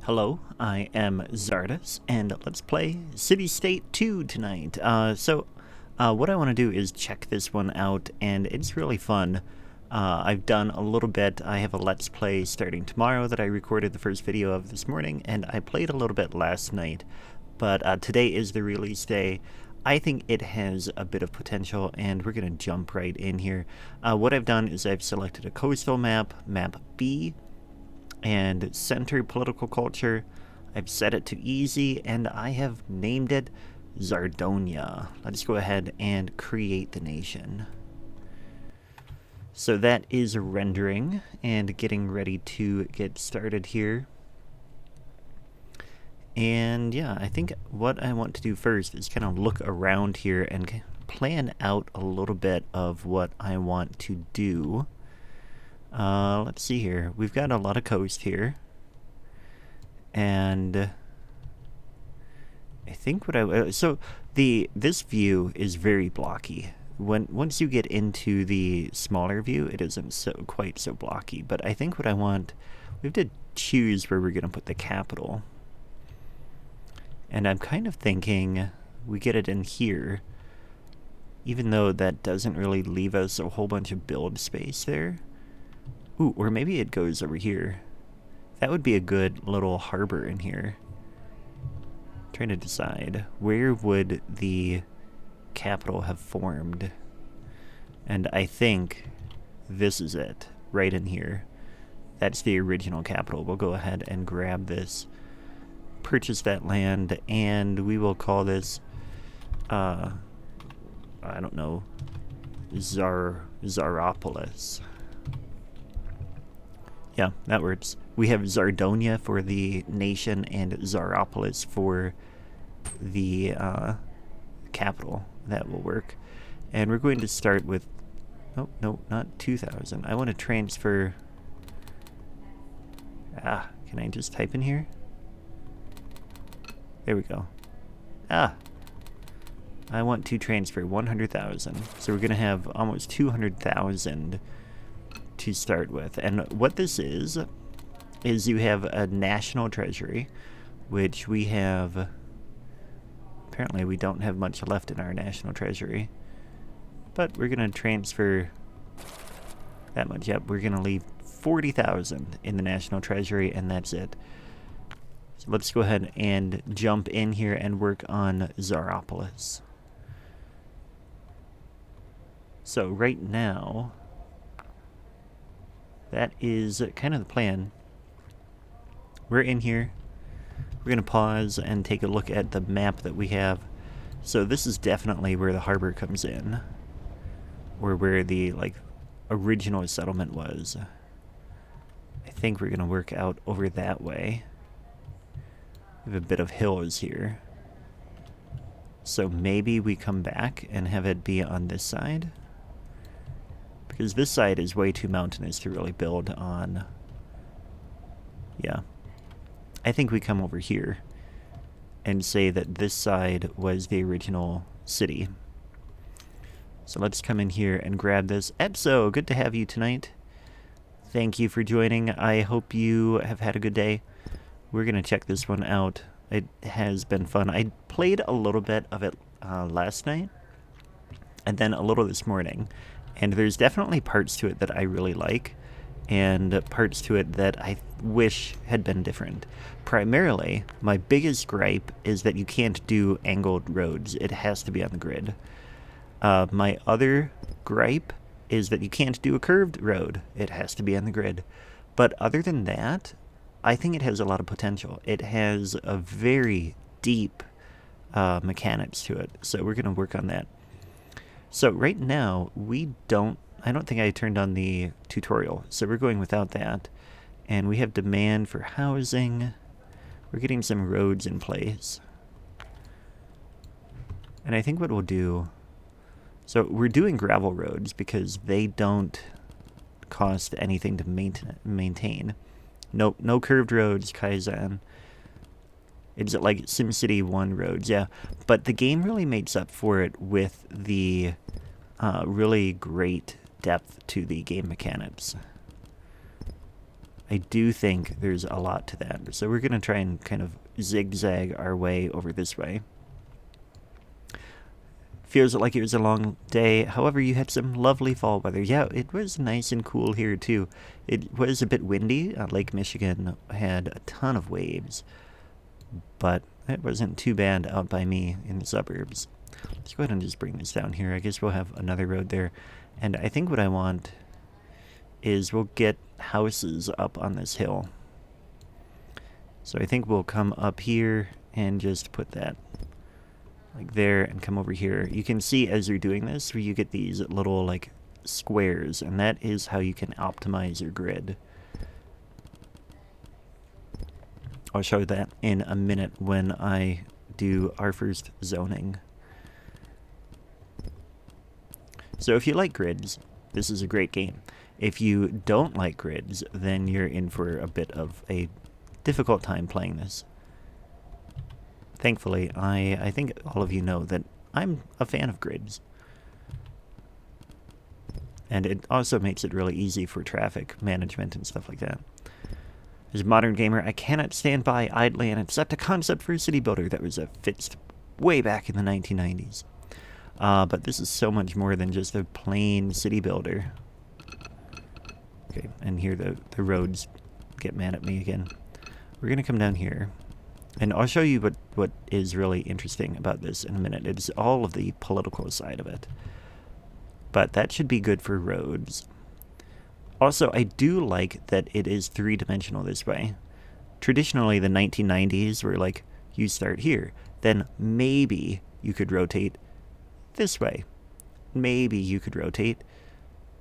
Hello, I am Zardas, and let's play CityState 2 tonight. What I want to do is check this one out, and it's really fun. I've done a little bit. I have a Let's Play starting tomorrow that I recorded the first video of this morning, and I played a little bit last night. But today is the release day. I think it has a bit of potential, and we're going to jump right in here. What I've done is I've selected a coastal map, map B, and center political culture. I've set it to easy, and I have named it Zardonia. Let's go ahead and create the nation. So that is rendering and getting ready to get started here. And yeah, I think what I want to do first is kind of look around here and plan out a little bit of what I want to do. Let's see here. We've got a lot of coast here. And I think what this view is very blocky. Once you get into the smaller view, it isn't quite so blocky. But I think what I want, we have to choose where we're going to put the capital. And I'm kind of thinking we get it in here, even though that doesn't really leave us a whole bunch of build space there. Ooh, or maybe it goes over here. That would be a good little harbor in here. I'm trying to decide, where would the capital have formed? And I think this is it, right in here. That's the original capital. We'll go ahead and grab this, purchase that land, and we will call this, I don't know, Zaropolis. Yeah, that works. We have Zardonia for the nation and Zaropolis for the capital. That will work. And we're going to start with... Oh, no, not 2,000. I want to transfer... can I just type in here? There we go. I want to transfer 100,000. So we're going to have almost 200,000 to start with. And what this is you have a national treasury, which we have... Apparently we don't have much left in our national treasury, but we're going to transfer that much. Yep, we're going to leave 40,000 in the national treasury, and that's it. So let's go ahead and jump in here and work on Zaropolis. So right now, that is kind of the plan. We're in here. We're going to pause and take a look at the map that we have. So this is definitely where the harbor comes in, or where the original settlement was. I think we're going to work out over that way. We have a bit of hills here. So maybe we come back and have it be on this side, because this side is way too mountainous to really build on. Yeah. I think we come over here and say that this side was the original city. So let's come in here and grab this. Epso, good to have you tonight. Thank you for joining. I hope you have had a good day. We're going to check this one out. It has been fun. I played a little bit of it last night, and then a little this morning. And there's definitely parts to it that I really like, and parts to it that I wish had been different. Primarily, my biggest gripe is that you can't do angled roads. It has to be on the grid. My other gripe is that you can't do a curved road. It has to be on the grid. But other than that, I think it has a lot of potential. It has a very deep mechanics to it, so we're going to work on that. So right now, I don't think I turned on the tutorial, so we're going without that. And we have demand for housing. We're getting some roads in place. And I think what we'll do... So we're doing gravel roads because they don't cost anything to maintain. Nope, no curved roads, Kaizen. It's like SimCity 1 roads, yeah. But the game really makes up for it with the really great depth to the game mechanics. I do think there's a lot to that. So we're going to try and kind of zigzag our way over this way. Feels like it was a long day. However, you had some lovely fall weather. Yeah, it was nice and cool here, too. It was a bit windy. Lake Michigan had a ton of waves, but it wasn't too bad out by me in the suburbs. Let's go ahead and just bring this down here. I guess we'll have another road there. And I think what I want is we'll get houses up on this hill. So I think we'll come up here and just put that like there and come over here. You can see as you're doing this where you get these little like squares, and that is how you can optimize your grid. I'll show that in a minute when I do our first zoning. So if you like grids, this is a great game. If you don't like grids, then you're in for a bit of a difficult time playing this. Thankfully, I think all of you know that I'm a fan of grids. And it also makes it really easy for traffic management and stuff like that. As a modern gamer, I cannot stand by idly and accept a concept for a city builder that was fixed way back in the 1990s. But this is so much more than just a plain city builder. Okay, and here the roads get mad at me again. We're going to come down here. And I'll show you what is really interesting about this in a minute. It's all of the political side of it. But that should be good for roads. Also, I do like that it is three-dimensional this way. Traditionally, the 1990s were like, you start here. Then maybe you could rotate this way. Maybe you could rotate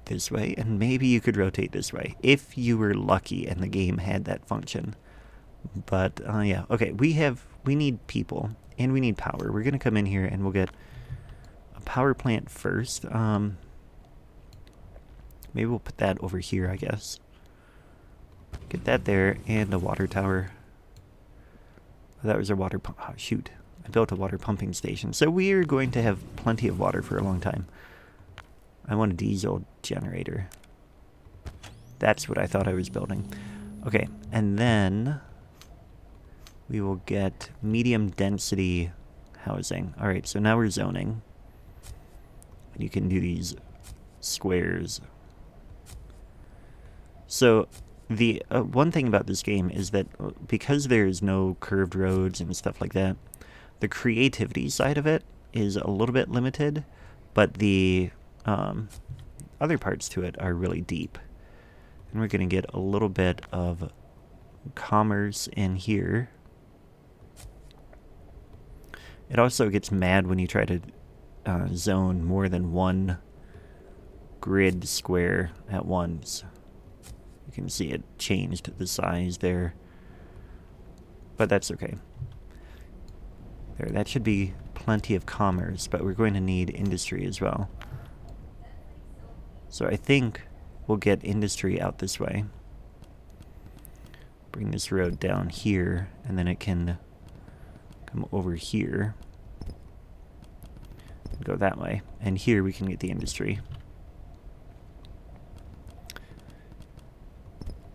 this way. And maybe you could rotate this way. If you were lucky and the game had that function. But, yeah. Okay, we need people. And we need power. We're going to come in here and we'll get a power plant first. Maybe we'll put that over here, I guess. Get that there, and a water tower. Oh, that was a water pump. Oh, shoot. I built a water pumping station. So we are going to have plenty of water for a long time. I want a diesel generator. That's what I thought I was building. Okay, and then we will get medium density housing. Alright, so now we're zoning. You can do these squares. So the one thing about this game is that because there's no curved roads and stuff like that, the creativity side of it is a little bit limited, but the other parts to it are really deep. And we're going to get a little bit of commerce in here. It also gets mad when you try to zone more than one grid square at once. You can see it changed the size there. But that's okay. There, that should be plenty of commerce, but we're going to need industry as well. So I think we'll get industry out this way. Bring this road down here, and then it can come over here. Go that way. And here we can get the industry.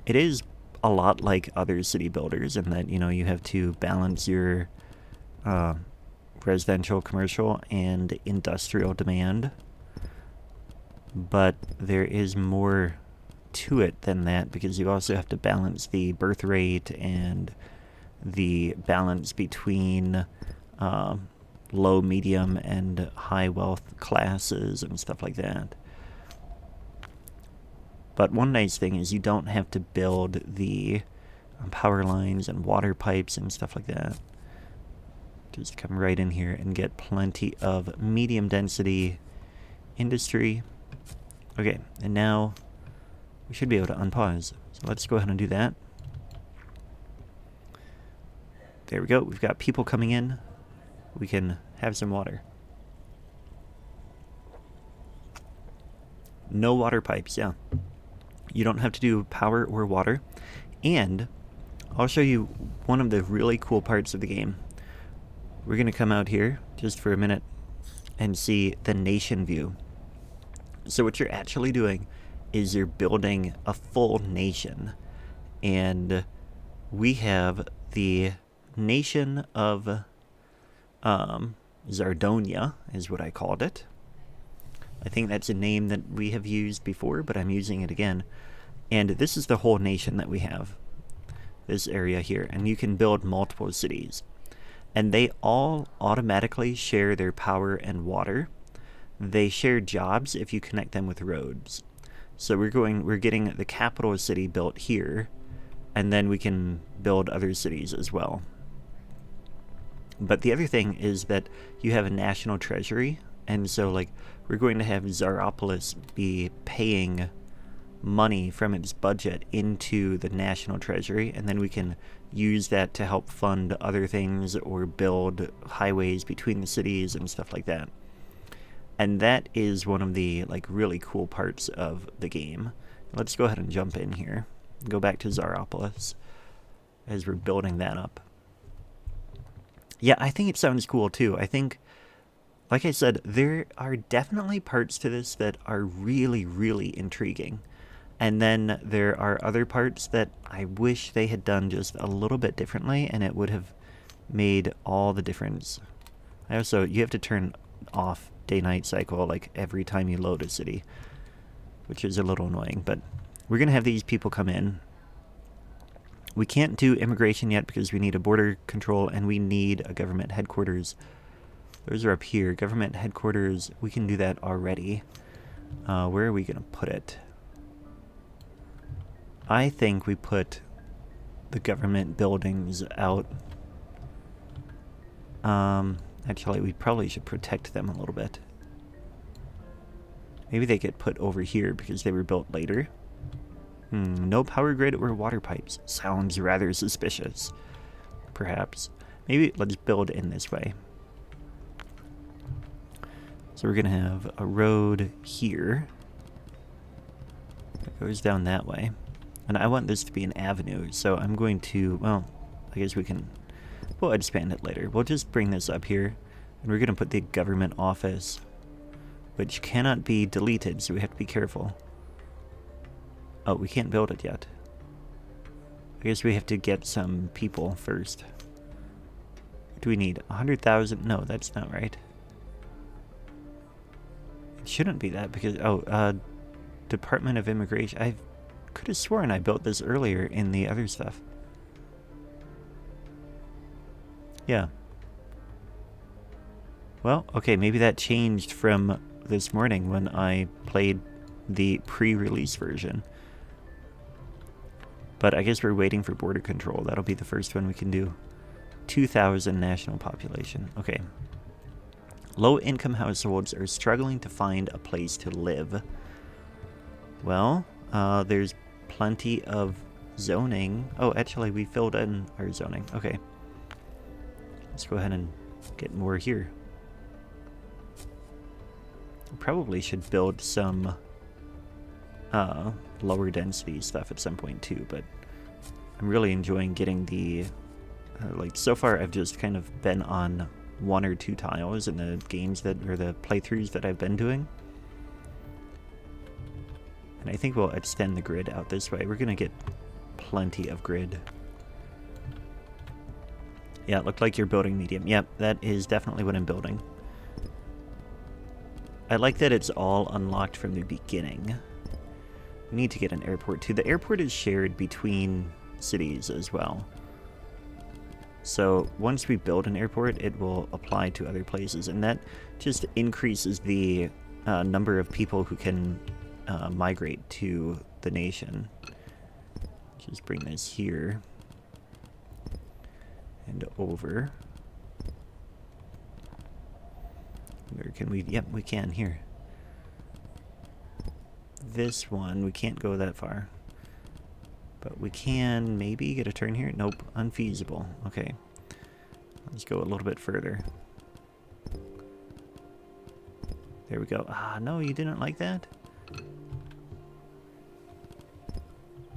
It is a lot like other city builders in that, you know, you have to balance your residential, commercial, and industrial demand. But there is more to it than that, because you also have to balance the birth rate and the balance between low, medium, and high wealth classes and stuff like that. But one nice thing is you don't have to build the power lines and water pipes and stuff like that. Just come right in here and get plenty of medium density industry. Okay, and now we should be able to unpause. So let's go ahead and do that. There we go. We've got people coming in. We can have some water. No water pipes, yeah. You don't have to do power or water. And I'll show you one of the really cool parts of the game. We're going to come out here just for a minute and see the nation view. So what you're actually doing is you're building a full nation. and we have the nation of Zardonia, is what I called it. I think that's a name that we have used before, but I'm using it again. And this is the whole nation that we have, this area here. And you can build multiple cities. And they all automatically share their power and water. They share jobs if you connect them with roads. So we're getting the capital city built here, and then we can build other cities as well. But the other thing is that you have a national treasury, and so like we're going to have Zaropolis be paying money from its budget into the national treasury, and then we can use that to help fund other things or build highways between the cities and stuff like that. And that is one of the like really cool parts of the game. Let's go ahead and jump in here. Go back to Zaropolis as we're building that up. Yeah, I think it sounds cool too. I think, like I said, there are definitely parts to this that are really, really intriguing. And then there are other parts that I wish they had done just a little bit differently, and it would have made all the difference. You have to turn off day-night cycle like every time you load a city, which is a little annoying, but we're going to have these people come in. We can't do immigration yet because we need a border control and we need a government headquarters. Those are up here. Government headquarters, we can do that already. Where are we going to put it? I think we put the government buildings out. Actually, we probably should protect them a little bit. Maybe they get put over here because they were built later. No power grid or water pipes. Sounds rather suspicious. Perhaps. Maybe let's build in this way. So we're going to have a road here. It goes down that way. And I want this to be an avenue, so I'm going to, well, I guess we'll expand it later. We'll just bring this up here, and we're going to put the government office, which cannot be deleted, so we have to be careful. Oh, we can't build it yet. I guess we have to get some people first. What do we need? 100,000? No, that's not right. It shouldn't be that because, Department of Immigration. I could have sworn I built this earlier in the other stuff. Yeah. Well, okay, maybe that changed from this morning when I played the pre-release version. But I guess we're waiting for border control. That'll be the first one we can do. 2,000 national population. Okay. Low-income households are struggling to find a place to live. Well, there's plenty of zoning. Oh, actually, we filled in our zoning. Okay. Let's go ahead and get more here. Probably should build some lower density stuff at some point too, but I'm really enjoying getting the like so far I've just kind of been on 1 or 2 tiles in the games that or the playthroughs that I've been doing, and I think we'll extend the grid out this way. We're gonna get plenty of grid. Yeah, it looked like you're building medium. Yep, that is definitely what I'm building. I like that it's all unlocked from the beginning. We need to get an airport too. The airport is shared between cities as well. So once we build an airport, it will apply to other places, and that just increases the number of people who can migrate to the nation. Just bring this here and over. Where can we? Yep, we can here. This one, we can't go that far. But we can maybe get a turn here. Nope, unfeasible. Okay. Let's go a little bit further. There we go. Ah, no, you didn't like that?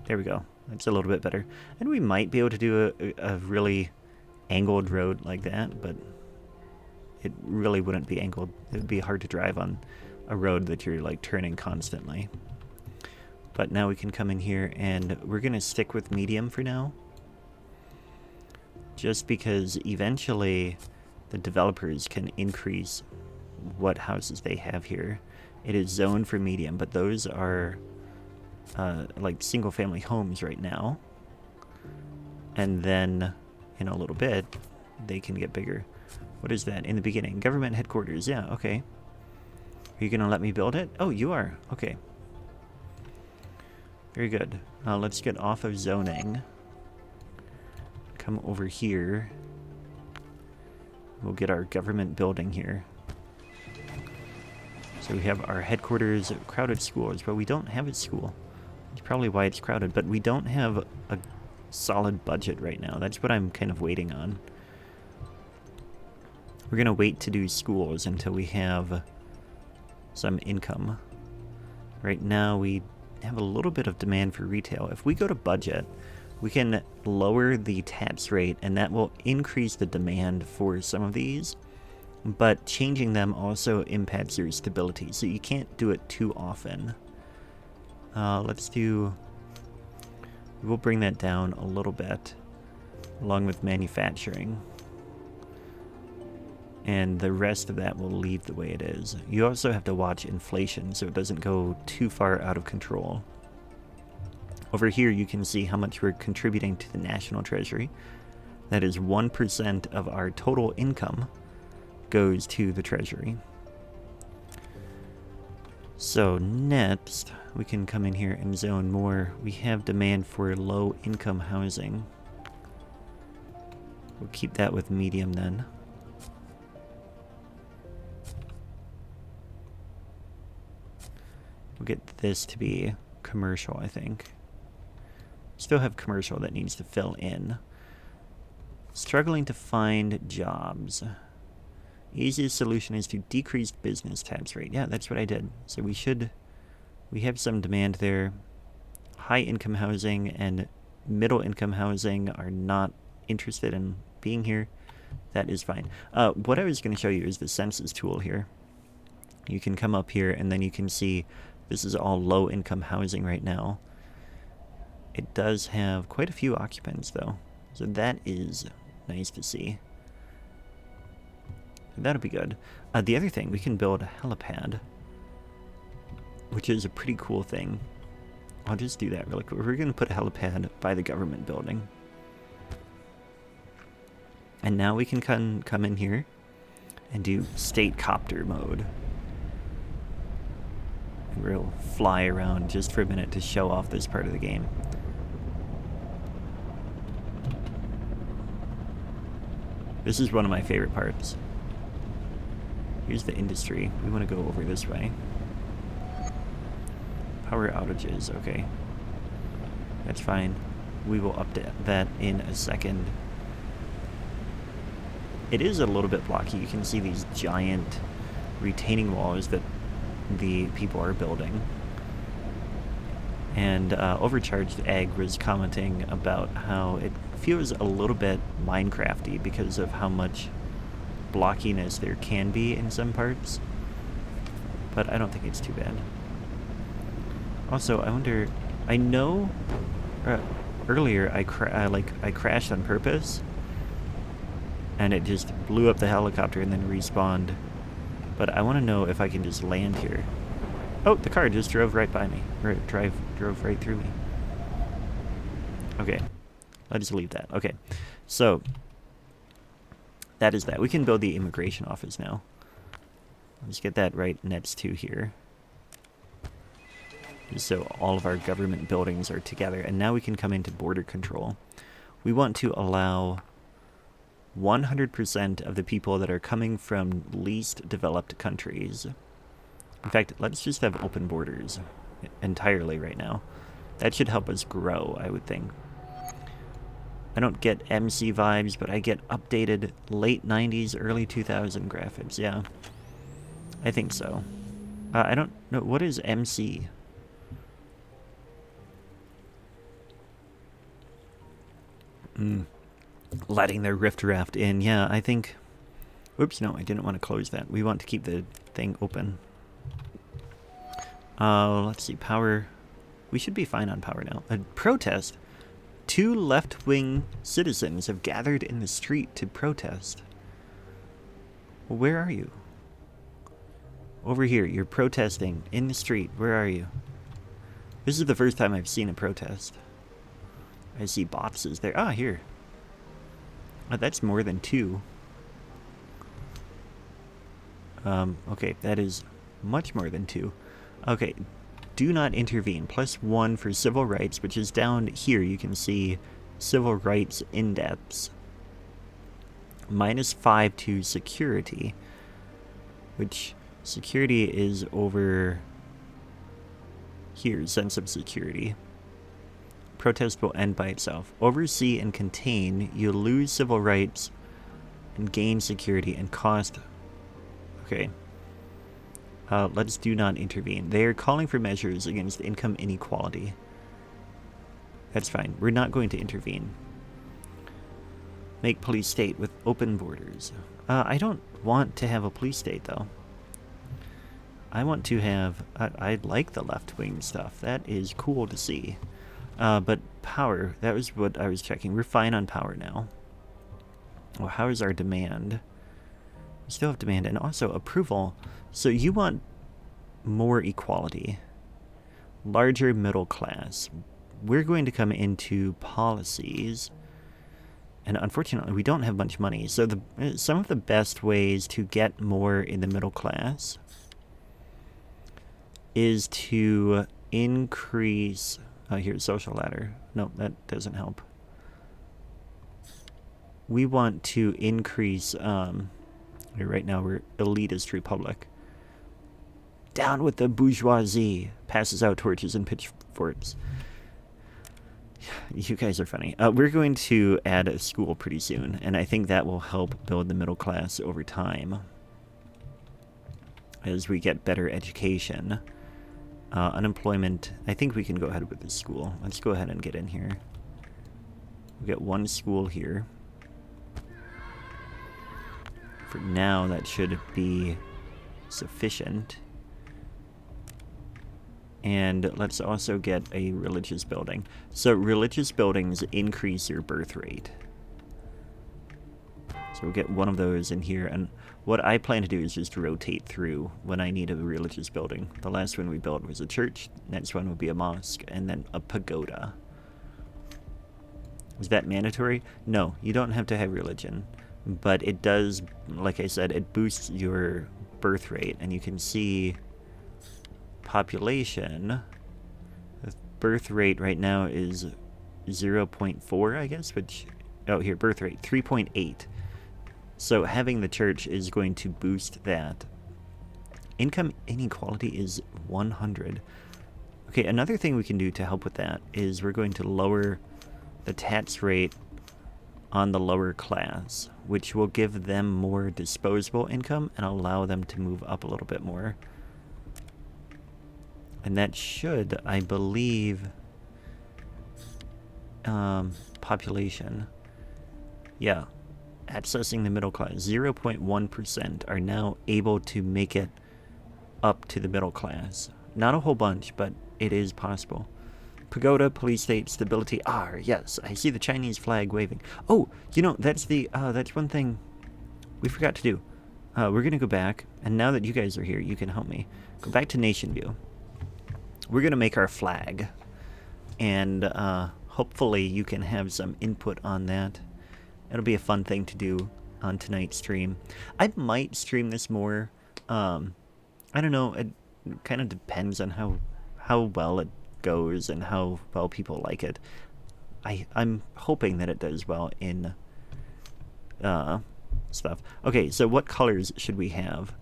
There we go. That's a little bit better. And we might be able to do a really angled road like that, but it really wouldn't be angled. It would be hard to drive on a road that you're like turning constantly. But now we can come in here and we're going to stick with medium for now. Just because eventually the developers can increase what houses they have here. It is zoned for medium, but those are like single family homes right now. And then in a little bit, they can get bigger. What is that? In the beginning, government headquarters. Yeah, okay. Are you going to let me build it? Oh, you are. Okay. Very good. Let's get off of zoning. Come over here. We'll get our government building here. So we have our headquarters, crowded schools, but we don't have a school. That's probably why it's crowded, but we don't have a solid budget right now. That's what I'm kind of waiting on. We're going to wait to do schools until we have some income. Right now we have a little bit of demand for retail. If we go to budget, we can lower the tax rate and that will increase the demand for some of these, but changing them also impacts your stability, so you can't do it too often. We'll bring that down a little bit along with manufacturing, and the rest of that will leave the way it is. You also have to watch inflation so it doesn't go too far out of control. Over here you can see how much we're contributing to the National Treasury. That is 1% of our total income goes to the Treasury. So next, we can come in here and zone more. We have demand for low-income housing. We'll keep that with medium then. We'll get this to be commercial, I think. Still have commercial that needs to fill in. Struggling to find jobs. Easiest solution is to decrease business tax rate. Yeah, that's what I did. So we have some demand there. High income housing and middle income housing are not interested in being here. That is fine. What I was going to show you is the census tool here. You can come up here and then you can see this is all low income housing right now. It does have quite a few occupants though, so that is nice to see. That'll be good. The other thing, we can build a helipad, which is a pretty cool thing. I'll just do that really quick. We're going to put a helipad by the government building. And now we can come in here and do state copter mode. And we'll fly around just for a minute to show off this part of the game. This is one of my favorite parts. Here's the industry. We want to go over this way. Power outages, okay. That's fine. We will update that in a second. It is a little bit blocky. You can see these giant retaining walls that the people are building. And Overcharged Egg was commenting about how it feels a little bit Minecrafty because of how much blockiness there can be in some parts, but I don't think it's too bad. Also, I wonder, I know earlier I crashed on purpose and it just blew up the helicopter and then respawned, but I want to know if I can just land here. Oh, the car just drove right by me, or drove right through me. Okay, let's leave that. Okay, so that is that. We can build the immigration office now. Let's get that right next to here. Just so all of our government buildings are together. And now we can come into border control. We want to allow 100% of the people that are coming from least developed countries. In fact, let's just have open borders entirely right now. That should help us grow, I would think. I don't get MC vibes, but I get updated late 90s, early 2000 graphics. Yeah, I think so. I don't know. What is MC? Letting their rift raft in. Yeah, I think... Oops, no, I didn't want to close that. We want to keep the thing open. Let's see, power We should be fine on power now. A protest. 2 left-wing citizens have gathered in the street to protest. Well, where are you? Over here. You're protesting in the street. Where are you? This is the first time I've seen a protest. I see boxes there. Ah, here. Oh, that's more than 2. Okay, that is much more than 2. Okay, do not intervene. +1 for civil rights, which is down here. You can see civil rights index. -5 to security, which security is over here, sense of security. Protest will end by itself. Oversee and contain, you lose civil rights and gain security and cost. Okay. Let's do not intervene. They are calling for measures against income inequality. That's fine. We're not going to intervene. Make police state with open borders. I don't want to have a police state, though. I want to have... I like the left-wing stuff. That is cool to see. But power, that was what I was checking. We're fine on power now. Well, how is our demand? We still have demand, and also approval. So you want more equality. Larger middle class. We're going to come into policies. And unfortunately, we don't have much money. So some of the best ways to get more in the middle class is to increase... here's social ladder. No, that doesn't help. We want to increase... right now, we're elitist republic. Down with the bourgeoisie. Passes out torches and pitchforks. You guys are funny. We're going to add a school pretty soon, and I think that will help build the middle class over time. As we get better education. Unemployment, I think we can go ahead with this school. Let's go ahead and get in here. We'll get 1 school here. For now, that should be sufficient. And let's also get a religious building. So religious buildings increase your birth rate. So we'll get 1 of those in here. And what I plan to do is just rotate through when I need a religious building. The last one we built was a church. Next one will be a mosque. And then a pagoda. Is that mandatory? No, you don't have to have religion. But it does, like I said, it boosts your birth rate. And you can see population. The birth rate right now is 0.4, I guess. Which, oh, here, birth rate, 3.8. So having the church is going to boost that. Income inequality is 100. Okay, another thing we can do to help with that is we're going to lower the tax rate on the lower class, which will give them more disposable income and allow them to move up a little bit more. And that should, I believe, population. Yeah. Accessing the middle class. 0.1% are now able to make it up to the middle class. Not a whole bunch, but it is possible. Pagoda, police state, stability. Yes, I see the Chinese flag waving. Oh, you know, that's one thing we forgot to do. We're going to go back, and now that you guys are here, you can help me. Go back to nation view. We're going to make our flag, and hopefully you can have some input on that. It'll be a fun thing to do on tonight's stream. I might stream this more. I don't know. It kind of depends on how well it goes and how well people like it. I'm hoping that it does well in stuff. Okay, so what colors should we have?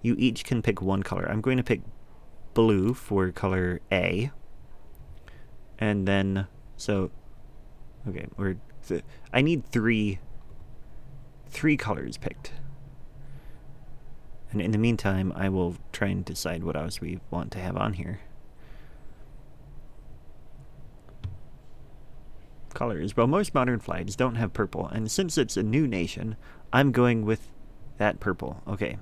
You each can pick 1 color. I'm going to pick blue for color A. And then, so, okay, I need three colors picked. And in the meantime, I will try and decide what else we want to have on here. Colors. Well, most modern flags don't have purple, and since it's a new nation, I'm going with that purple. Okay.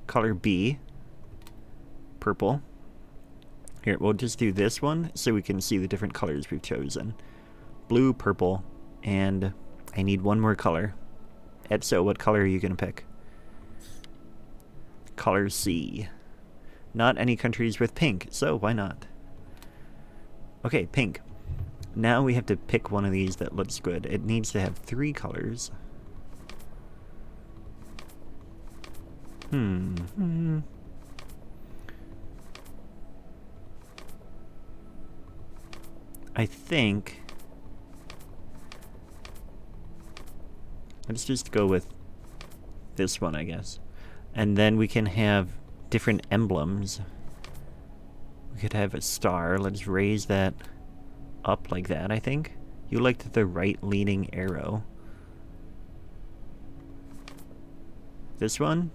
Color B. Purple. Here, we'll just do this one so we can see the different colors we've chosen. Blue, purple, and I need one more color. Etso, what color are you going to pick? Color C. Not any countries with pink, so why not? Okay, pink. Now we have to pick one of these that looks good. It needs to have 3 colors. I think... Let's just go with this one, I guess. And then we can have different emblems. We could have a star. Let's raise that up like that, I think. You liked the right-leaning arrow. This one?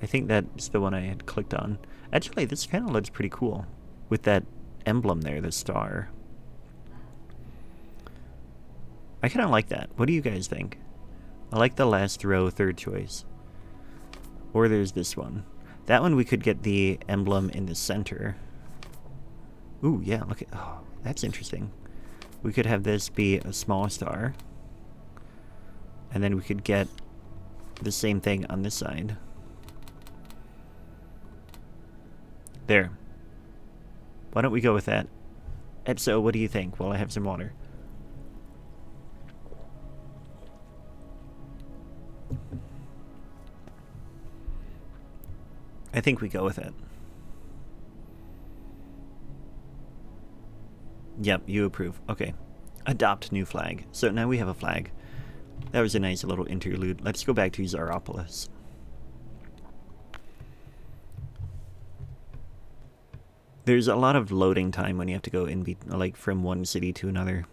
I think that's the one I had clicked on. Actually, this kind of looks pretty cool. With that emblem there, the star. I kind of like that. What do you guys think? I like the last row, third choice. Or there's this one. That one we could get the emblem in the center. Ooh, yeah, look at... Oh, that's interesting. We could have this be a small star. And then we could get the same thing on this side. There. Why don't we go with that? Etso, what do you think? While I have some water. I think we go with it. Yep, you approve. Okay. Adopt new flag. So now we have a flag. That was a nice little interlude. Let's go back to Zaropolis. There's a lot of loading time when you have to go in, like, from one city to another.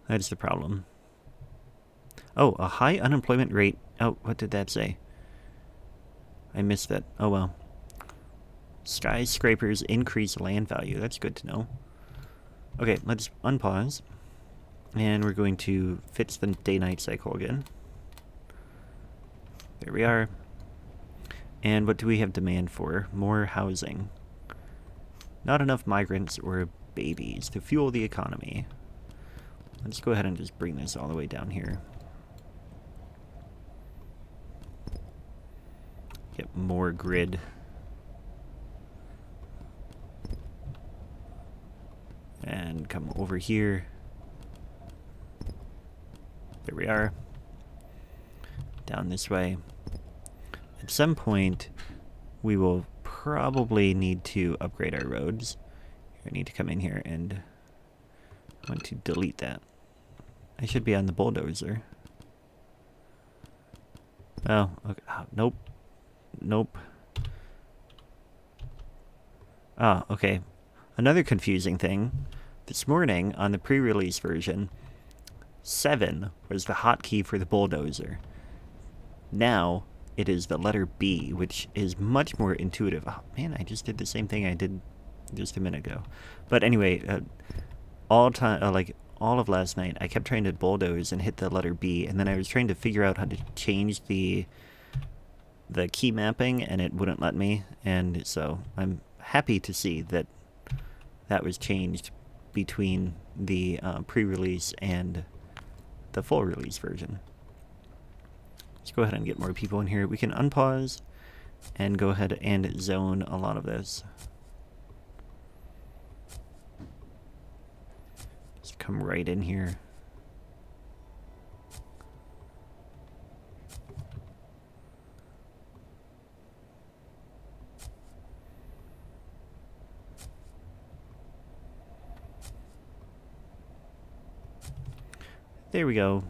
That's the problem. Oh, a high unemployment rate. Oh, what did that say? I missed that. Oh, well. Skyscrapers increase land value. That's good to know. Okay, let's unpause. And we're going to fix the day-night cycle again. There we are. And what do we have demand for? More housing. Not enough migrants or babies to fuel the economy. Let's go ahead and just bring this all the way down here. Get more grid. And come over here. There we are. Down this way. At some point, we will probably need to upgrade our roads. I need to come in here and I want to delete that. I should be on the bulldozer. Oh, okay. Oh, nope. Nope. Ah, okay. Another confusing thing. This morning, on the pre-release version, 7 was the hotkey for the bulldozer. Now, it is the letter B, which is much more intuitive. Oh, man, I just did the same thing I did just a minute ago. But anyway, all of last night, I kept trying to bulldoze and hit the letter B, and then I was trying to figure out how to change the key mapping, and it wouldn't let me. And so I'm happy to see that that was changed between the pre-release and the full release version. Let's go ahead and get more people in here. We can unpause and go ahead and zone a lot of this. Just come right in here. There we go.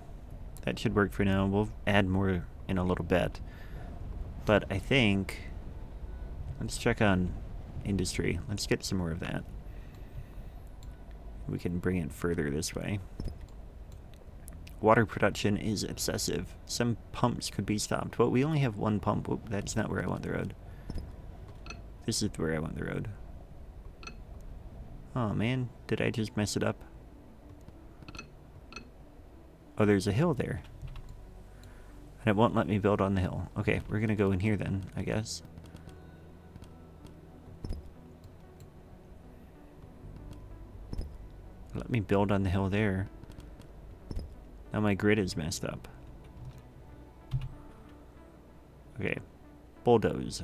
That should work for now. We'll add more in a little bit. But I think... Let's check on industry. Let's get some more of that. We can bring it further this way. Water production is excessive. Some pumps could be stopped. Well, we only have one pump. Oh, that's not where I want the road. This is where I want the road. Oh man, did I just mess it up? Oh, there's a hill there. And it won't let me build on the hill. Okay, we're gonna go in here then, I guess. Let me build on the hill there. Now my grid is messed up. Okay, bulldoze.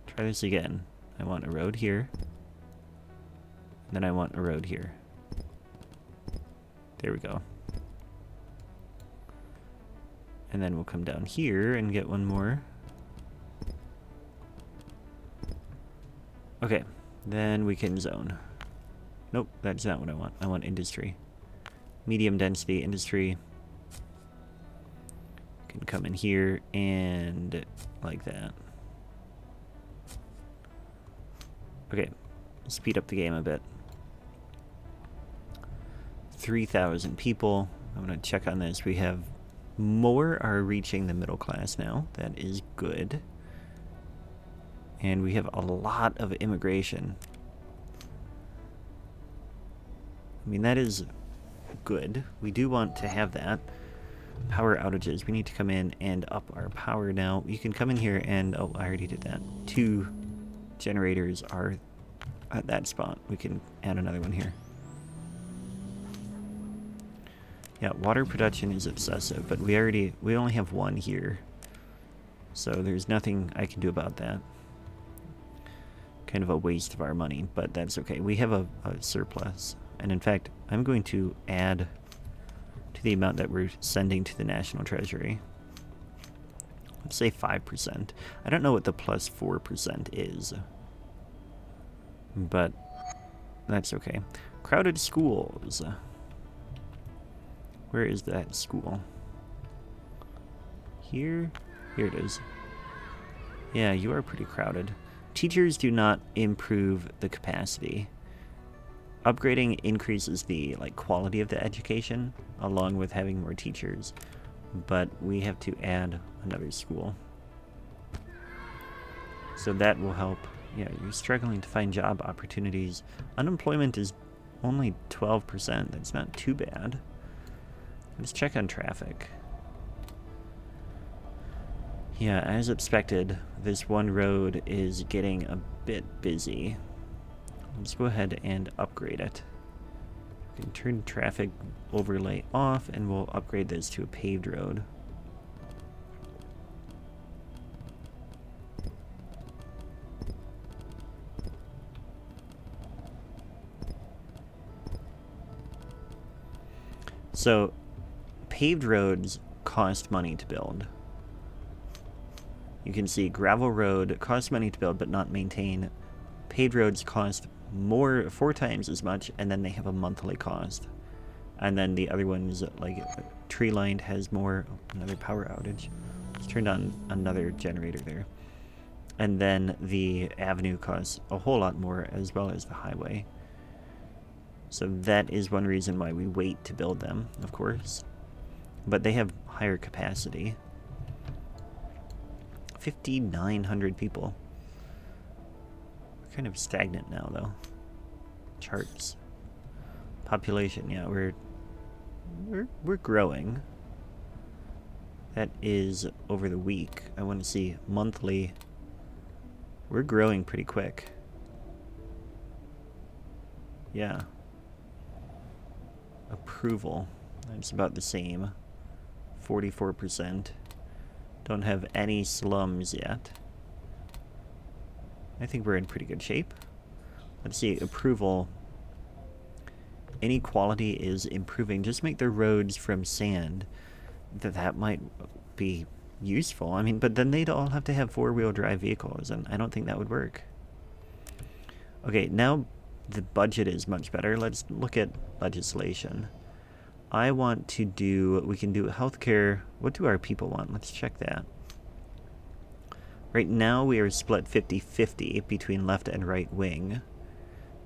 Try this again. I want a road here. And then I want a road here. There we go. And then we'll come down here and get one more. Okay, then we can zone. Nope, that's not what I want. I want industry. Medium density industry. Can come in here and like that. Okay, speed up the game a bit. 3,000 people. I'm gonna check on this. We have more are reaching the middle class now. That is good. And we have a lot of immigration. I mean, that is good. We do want to have that. Power outages. We need to come in and up our power now. You can come in here and... Oh, I already did that. 2 generators are at that spot. We can add another one here. Yeah, water production is obsessive, but we only have 1 here. So there's nothing I can do about that. Kind of a waste of our money, but that's okay. We have a surplus. And in fact, I'm going to add to the amount that we're sending to the National Treasury. Let's say 5%. I don't know what the plus 4% is. But that's okay. Crowded schools. Where is that school? Here? Here it is. Yeah, you are pretty crowded. Teachers do not improve the capacity. Upgrading increases the quality of the education, along with having more teachers. But we have to add another school. So that will help. Yeah, you're struggling to find job opportunities. Unemployment is only 12%. That's not too bad. Let's check on traffic. Yeah, as expected, this one road is getting a bit busy. Let's go ahead and upgrade it. We can turn traffic overlay off, and we'll upgrade this to a paved road. So, paved roads cost money to build. You can see gravel road costs money to build but not maintain. Paved roads cost 4 times as much, and then they have a monthly cost. And then the other ones, like tree lined, has more. Oh, another power outage. Let's turn on another generator there. And then the avenue costs a whole lot more, as well as the highway. So that is one reason why we wait to build them, of course. But they have higher capacity. 5,900 people. We're kind of stagnant now, though. Charts. Population, yeah, we're growing. That is over the week. I want to see monthly. We're growing pretty quick. Yeah. Approval. It's about the same. 44%. Don't have any slums yet. I think we're in pretty good shape. Let's see, approval. Inequality is improving. Just make the roads from sand. That might be useful. I mean, but then they'd all have to have 4-wheel drive vehicles, and I don't think that would work. Okay, now the budget is much better. Let's look at legislation. I want to do, we can do healthcare. What do our people want? Let's check that. Right now we are split 50-50 between left and right wing.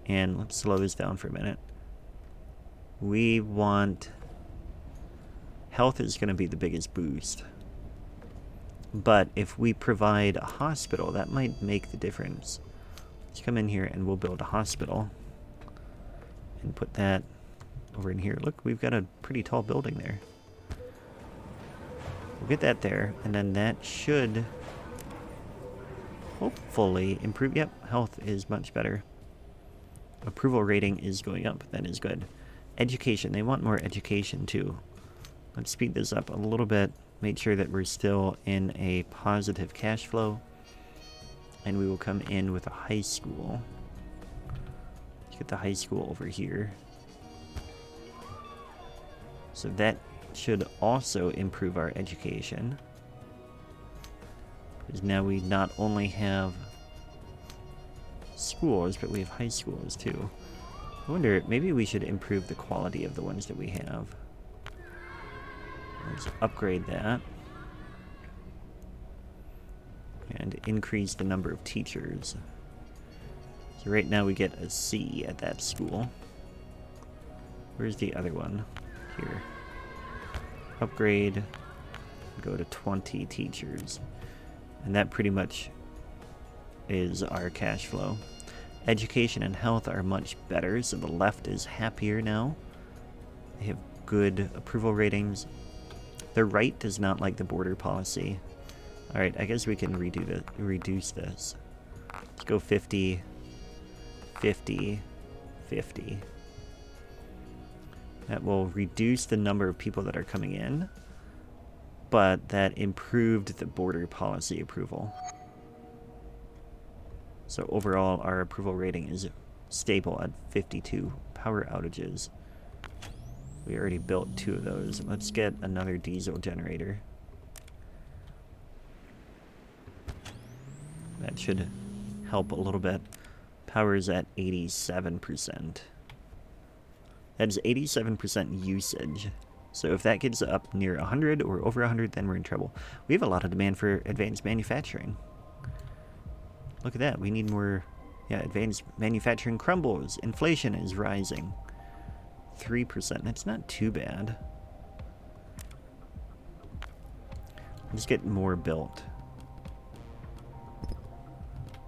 And let's slow this down for a minute. We want, health is going to be the biggest boost. But if we provide a hospital, that might make the difference. Let's come in here and we'll build a hospital. And put that over in here. Look, we've got a pretty tall building there. We'll get that there, and then that should hopefully improve. Yep, health is much better. Approval rating is going up. That is good. Education. They want more education, too. Let's speed this up a little bit. Make sure that we're still in a positive cash flow. And we will come in with a high school. Let's get the high school over here. So that should also improve our education. Because now we not only have schools, but we have high schools too. I wonder, maybe we should improve the quality of the ones that we have. Let's upgrade that. And increase the number of teachers. So right now we get a C at that school. Where's the other one? Here. Upgrade. Go to 20 teachers. And that pretty much is our cash flow. Education and health are much better, so the left is happier now. They have good approval ratings. The right does not like the border policy. Alright, I guess we can reduce this. Let's go 50, 50, 50. That will reduce the number of people that are coming in, but that improved the border policy approval. So overall, our approval rating is stable at 52. Power outages. We already built 2 of those. Let's get another diesel generator. That should help a little bit. Power is at 87%. That is 87% usage. So if that gets up near 100 or over 100, then we're in trouble. We have a lot of demand for advanced manufacturing. Look at that. We need more, advanced manufacturing crumbles. Inflation is rising. 3%. That's not too bad. Let's get more built.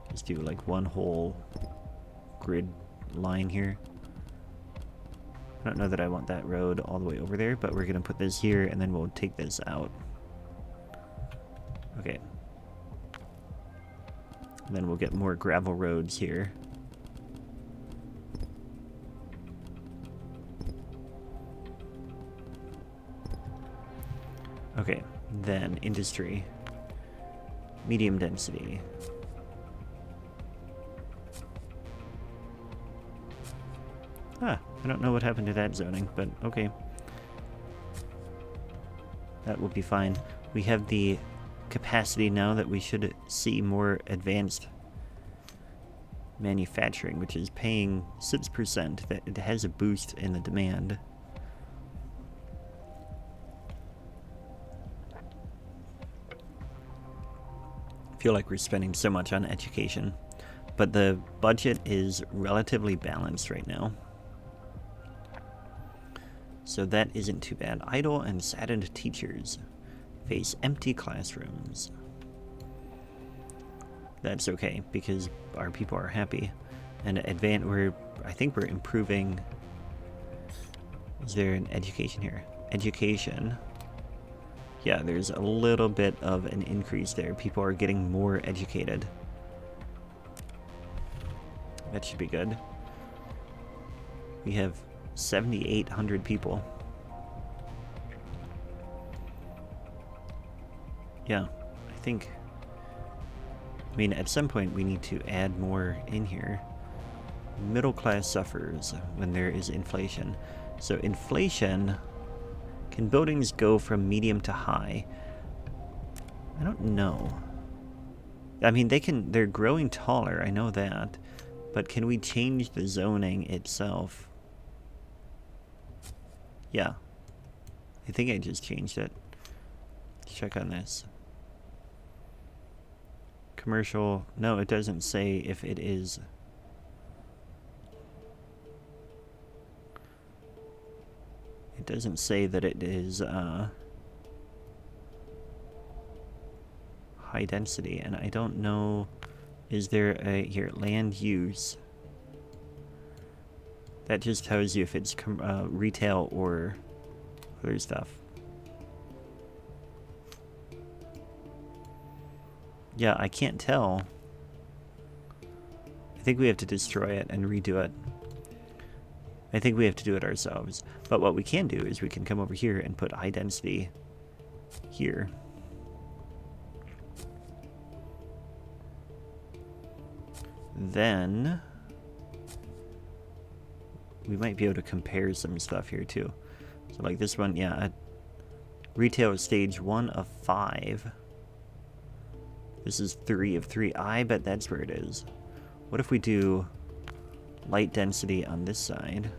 Let's do like one whole grid line here. I don't know that I want that road all the way over there, but we're going to put this here and then we'll take this out. Okay. And then we'll get more gravel roads here. Okay, then industry. Medium density. I don't know what happened to that zoning, but okay. That will be fine. We have the capacity now that we should see more advanced manufacturing, which is paying 6%. That it has a boost in the demand. I feel like we're spending so much on education, but the budget is relatively balanced right now. So that isn't too bad. Idle and saddened teachers face empty classrooms. That's okay, because our people are happy. And I think we're improving. Is there an education here? Education. Yeah, there's a little bit of an increase there. People are getting more educated. That should be good. We have 7,800 people. Yeah, I mean, at some point we need to add more in here. Middle class suffers when there is inflation. So inflation, can buildings go from medium to high? I don't know. I mean, they're growing taller, I know that. But can we change the zoning itself? Yeah. I think I just changed it. Let's check on this. Commercial. No, it doesn't say if it is. It doesn't say that it is high density, and I don't know. Is there a land use? That just tells you if it's retail or other stuff. Yeah, I can't tell. I think we have to destroy it and redo it. I think we have to do it ourselves. But what we can do is we can come over here and put high density here. Then we might be able to compare some stuff here too. So like this one, yeah, retail is stage 1 of 5. This is 3 of 3. I bet that's where it is. What if we do light density on this side?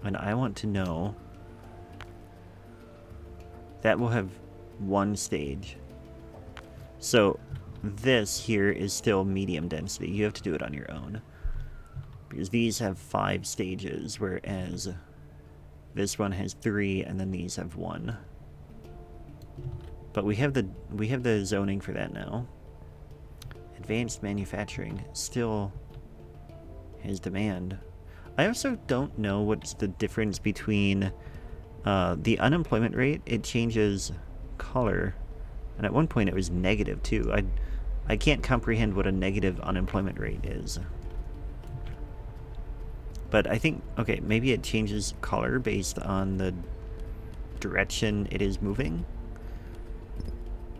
And I want to know that will have 1 stage. So this here is still medium density. You have to do it on your own. Because these have 5 stages, whereas this one has 3, and then these have 1. But we have the zoning for that now. Advanced manufacturing still has demand. I also don't know what's the difference between the unemployment rate. It changes color, and at one point it was negative too. I can't comprehend what a negative unemployment rate is. But I think, okay, maybe it changes color based on the direction it is moving.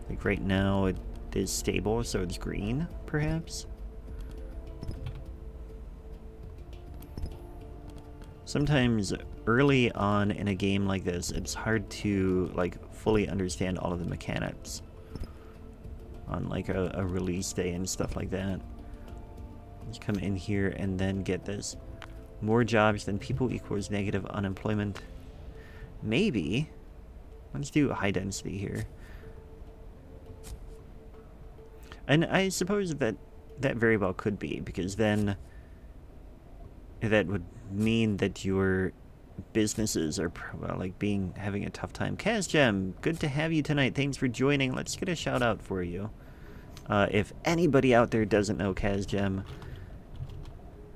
Like right now it is stable, so it's green, perhaps. Sometimes early on in a game like this, it's hard to like fully understand all of the mechanics on like a release day and stuff like that. Let's come in here and then get this. More jobs than people equals negative unemployment. Maybe. Let's do high density here. And I suppose that very well could be, because then that would mean that your businesses are like having a tough time. Kazgem, good to have you tonight. Thanks for joining. Let's get a shout out for you. If anybody out there doesn't know Kazgem,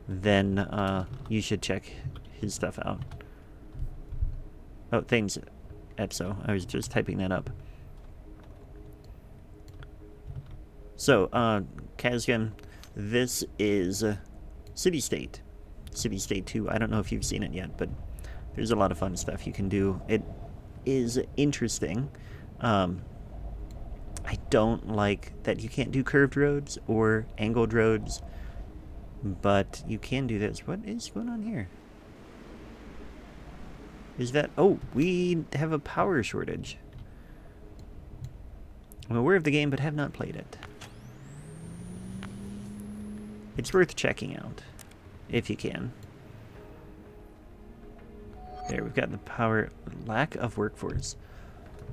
then you should check his stuff out. Oh, thanks, Epso. I was just typing that up. So, Kazgem, this is CityState. CityState 2. I don't know if you've seen it yet, but there's a lot of fun stuff you can do. It is interesting. I don't like that you can't do curved roads or angled roads, but you can do this. What is going on here? Is that... Oh, we have a power shortage. I'm aware of the game, but have not played it. It's worth checking out, if you can. There, we've got the power. Lack of workforce.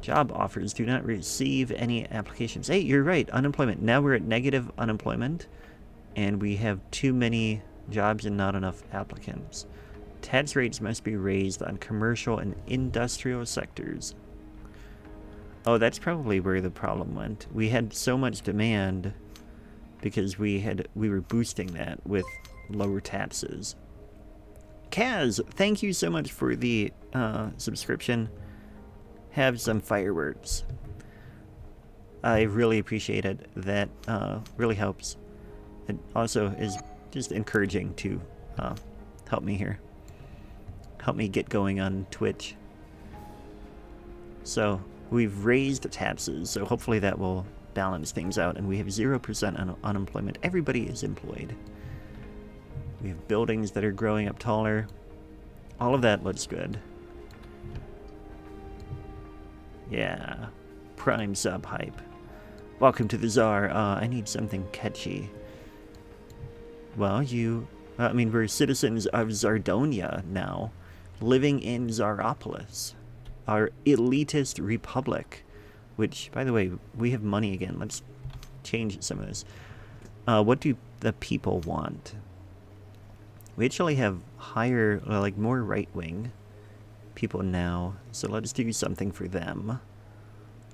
Job offers do not receive any applications. Hey, you're right, unemployment. Now we're at negative unemployment, and we have too many jobs and not enough applicants. Tax rates must be raised on commercial and industrial sectors. Oh, that's probably where the problem went. We had so much demand because we were boosting that with lower taxes. Kaz, thank you so much for the subscription. Have some fireworks. I really appreciate it. That really helps. It also is just encouraging to help me here. Help me get going on Twitch. So we've raised taxes, so hopefully that will balance things out, and we have 0% unemployment. Everybody is employed. We have buildings that are growing up taller. All of that looks good. Yeah. Prime sub hype. Welcome to the Czar. I need something catchy. Well, we're citizens of Zardonia now, living in Zaropolis, our elitist republic. Which, by the way, we have money again. Let's change some of this. What do the people want? We actually have higher, more right-wing people now. So let's do something for them,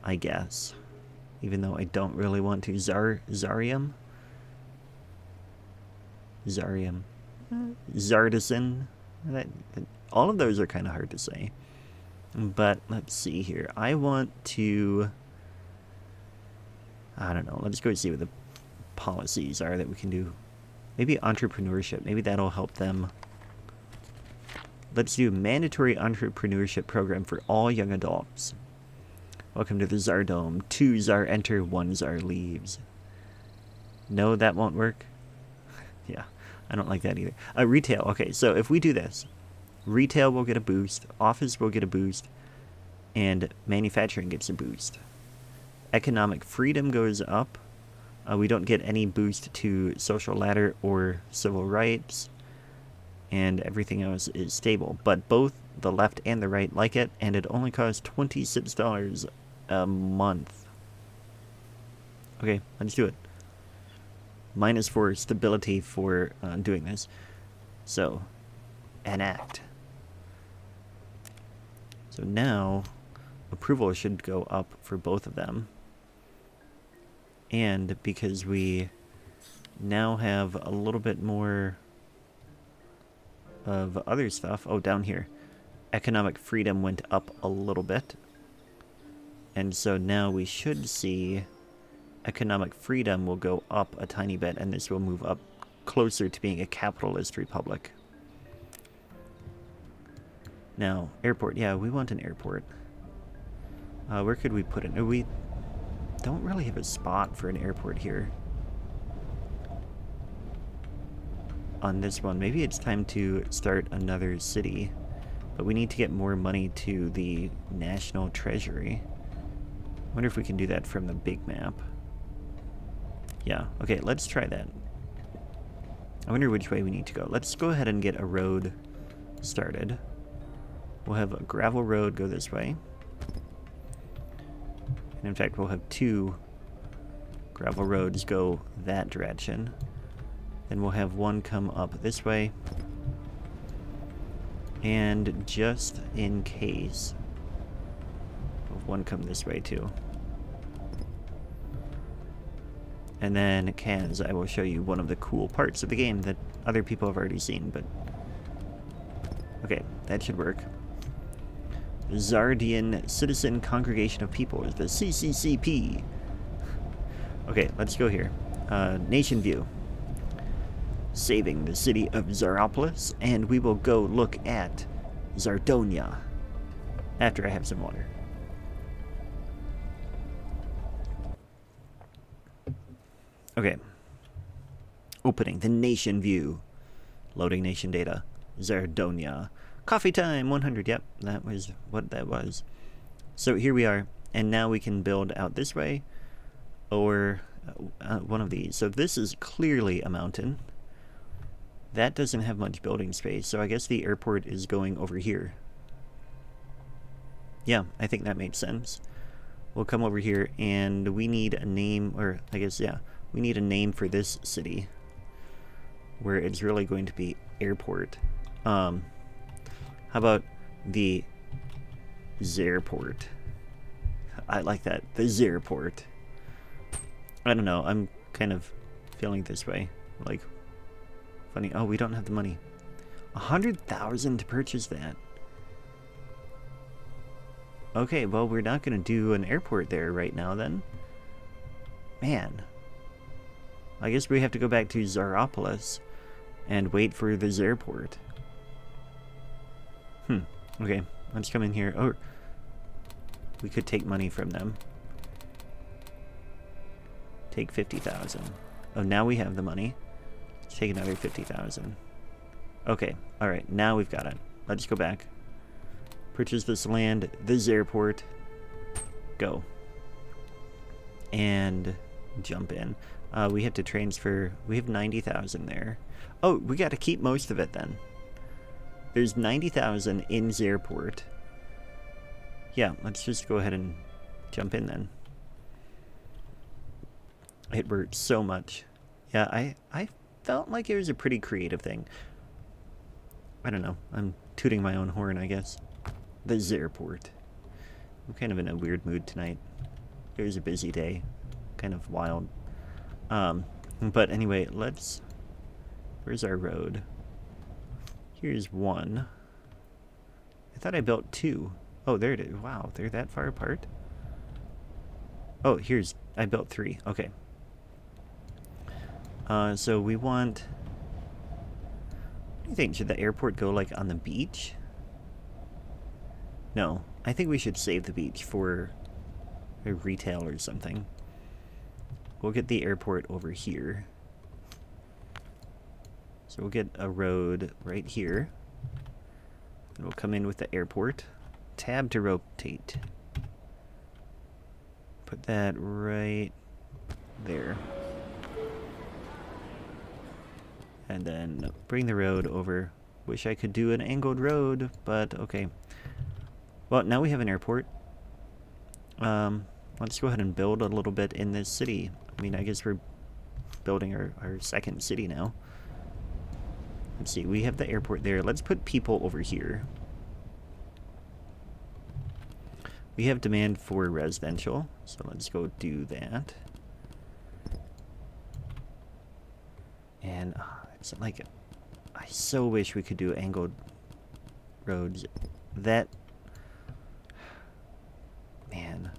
I guess. Even though I don't really want to. Zarium? Zardisan? All of those are kind of hard to say. But let's see here. I want to I don't know. Let's go see what the policies are that we can do. Maybe entrepreneurship. Maybe that'll help them. Let's do mandatory entrepreneurship program for all young adults. Welcome to the Czar Dome. 2 Czar enter, 1 Czar leaves. No, that won't work. Yeah, I don't like that either. Retail. Okay, so if we do this, retail will get a boost, office will get a boost, and manufacturing gets a boost. Economic freedom goes up. We don't get any boost to social ladder or civil rights, and everything else is stable. But both the left and the right like it, and it only costs $26 a month. Okay, let's do it. Minus for stability for doing this. So, enact. So now, approval should go up for both of them. And because we now have a little bit more of other stuff. Oh, down here. Economic freedom went up a little bit. And so now we should see economic freedom will go up a tiny bit, and this will move up closer to being a capitalist republic. Now, airport. Yeah, we want an airport. Where could we put it? We don't really have a spot for an airport here. On this one, maybe it's time to start another city, but we need to get more money to the national treasury. I wonder if we can do that from the big map. Yeah, okay, let's try that. I wonder which way we need to go. Let's go ahead and get a road started. We'll have a gravel road go this way. And in fact, we'll have 2 gravel roads go that direction. Then we'll have one come up this way. And just in case, we'll have one come this way too. And then, Kaz, I will show you one of the cool parts of the game that other people have already seen, but... Okay, that should work. Zardian Citizen Congregation of Peoples, the CCCP. Okay, let's go here. Nation view. Saving the city of Zaropolis, and we will go look at Zardonia after I have some water. Okay. Opening the nation view. Loading nation data. Zardonia. Coffee time, 100. Yep, that was what that was. So here we are, and now we can build out this way, or one of these. So this is clearly a mountain. That doesn't have much building space, so I guess the airport is going over here. Yeah, I think that makes sense. We'll come over here, and we need a name, or I guess, yeah, we need a name for this city, where it's really going to be airport. How about the Zairport? I like that, the Zairport. I don't know, I'm kind of feeling this way, like, funny. Oh, we don't have the money. 100,000 to purchase that. Okay, well, we're not going to do an airport there right now, then. Man. I guess we have to go back to Zaropolis and wait for the Zairport. Okay, let's come in here. Oh, we could take money from them. Take 50,000. Oh, now we have the money. Let's take another 50,000. Okay, alright, now we've got it. Let's go back. Purchase this land, this airport. Go. And jump in. We have to transfer. We have 90,000 there. Oh, we got to keep most of it then. There's 90,000 in Zairport. Yeah, let's just go ahead and jump in then. It worked so much. Yeah, I felt like it was a pretty creative thing. I don't know. I'm tooting my own horn, I guess. The Zairport. I'm kind of in a weird mood tonight. It was a busy day. Kind of wild. But anyway, let's... Where's our road? Here's one. I thought I built 2. Oh, there it is. Wow, they're that far apart? Oh, here's I built 3. Okay. So we want... What do you think? Should the airport go, like, on the beach? No. I think we should save the beach for a retail or something. We'll get the airport over here. So we'll get a road right here. And we'll come in with the airport. Tab to rotate. Put that right there. And then bring the road over. Wish I could do an angled road, but okay. Well, now we have an airport. Let's go ahead and build a little bit in this city. I mean, I guess we're building our second city now. Let's see, we have the airport there. Let's put people over here. We have demand for residential, so let's go do that. And it's like, I so wish we could do angled roads. That, man,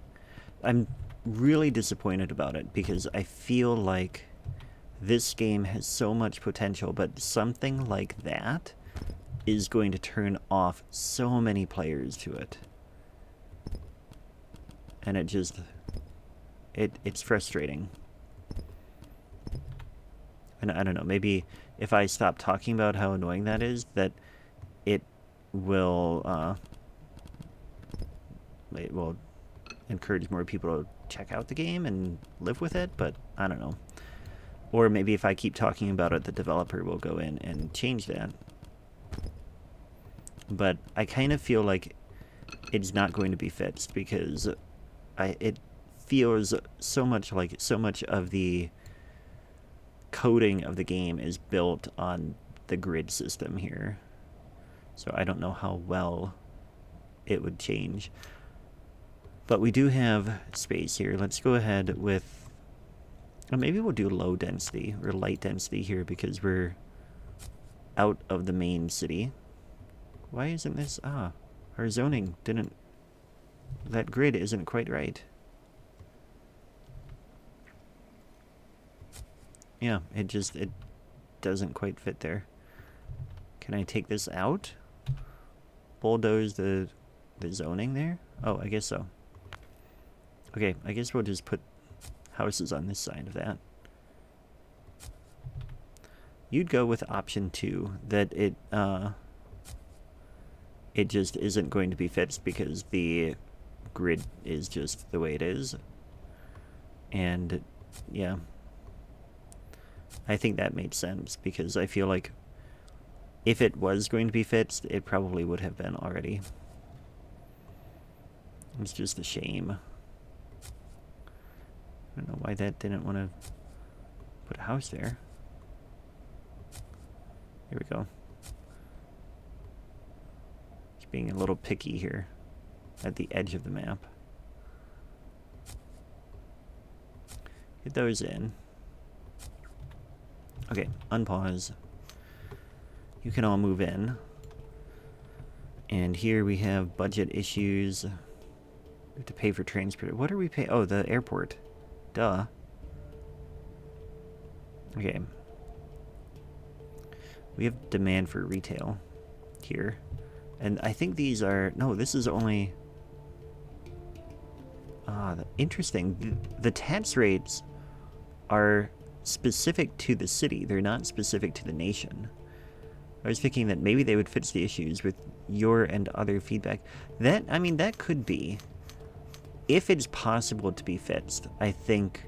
I'm really disappointed about it because I feel like this game has so much potential, but something like that is going to turn off so many players to it. And it just, it's frustrating. And I don't know, maybe if I stop talking about how annoying that is, that it will encourage more people to check out the game and live with it, but I don't know. Or maybe if I keep talking about it, the developer will go in and change that. But I kind of feel like it's not going to be fixed because it feels so much like so much of the coding of the game is built on the grid system here. So I don't know how well it would change. But we do have space here. Let's go ahead with... maybe we'll do low density or light density here because we're out of the main city. Why isn't this... our zoning didn't... that grid isn't quite right. Yeah, it doesn't quite fit there. Can I take this out? Bulldoze the zoning there? Oh, I guess so. Okay, I guess we'll just put houses on this side of that. You'd go with option 2, that it just isn't going to be fixed because the grid is just the way it is. And yeah, I think that made sense because I feel like if it was going to be fixed, it probably would have been already. It's just a shame. I don't know why that didn't want to put a house there. Here we go. Just being a little picky here at the edge of the map. Get those in. Okay, unpause. You can all move in. And here we have budget issues. We have to pay for transport. What are we paying? Oh, the airport. Duh. Okay. We have demand for retail here. And I think these are... no, this is only... interesting. The tax rates are specific to the city. They're not specific to the nation. I was thinking that maybe they would fix the issues with your and other feedback. That, I mean, that could be. If it's possible to be fixed, I think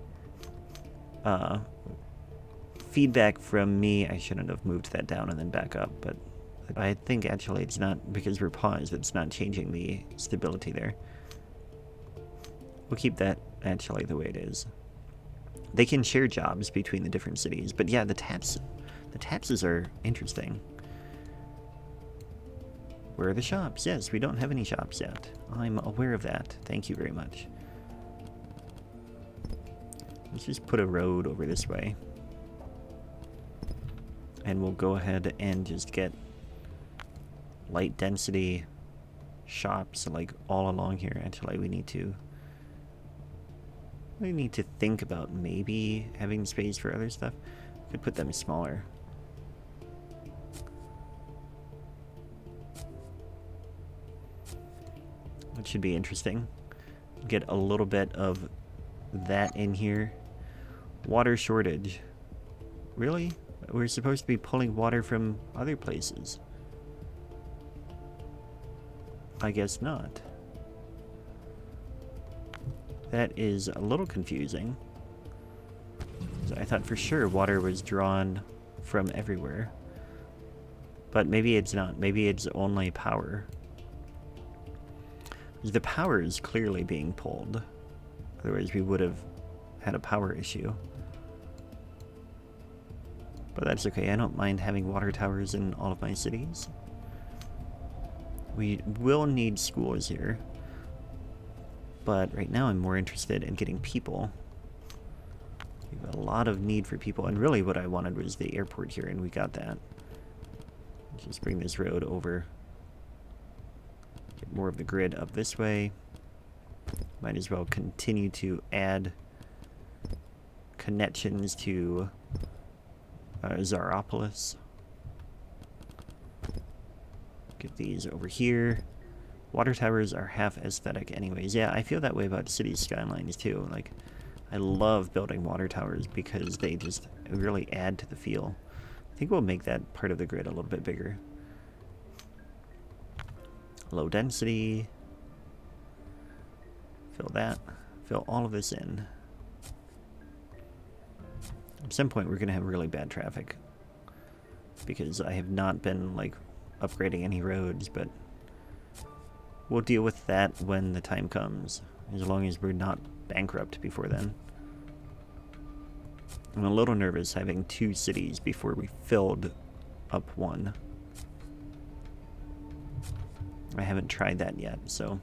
feedback from me, I shouldn't have moved that down and then back up, but I think actually it's not, because we're paused, it's not changing the stability there. We'll keep that actually the way it is. They can share jobs between the different cities, but yeah, the taxes are interesting. Where are the shops? Yes, we don't have any shops yet. I'm aware of that. Thank you very much. Let's just put a road over this way. And we'll go ahead and just get light density shops like all along here. Actually, we need to We need to think about maybe having space for other stuff. Could put them smaller. That should be interesting. Get a little bit of that in here. Water shortage. Really? We're supposed to be pulling water from other places. I guess not. That is a little confusing. I thought for sure water was drawn from everywhere. But maybe it's not. Maybe it's only power. The power is clearly being pulled. Otherwise we would have had a power issue. But that's okay. I don't mind having water towers in all of my cities. We will need schools here. But right now I'm more interested in getting people. We have a lot of need for people. And really what I wanted was the airport here, and we got that. Just bring this road over. Get more of the grid up this way. Might as well continue to add connections to Zaropolis. Get these over here. Water towers are half aesthetic anyways. Yeah, I feel that way about city skylines too. Like, I love building water towers because they just really add to the feel. I think we'll make that part of the grid a little bit bigger. Low density. Fill that. Fill all of this in. At some point we're going to have really bad traffic. Because I have not been, like, upgrading any roads, but we'll deal with that when the time comes. As long as we're not bankrupt before then. I'm a little nervous having 2 cities before we filled up one. I haven't tried that yet, so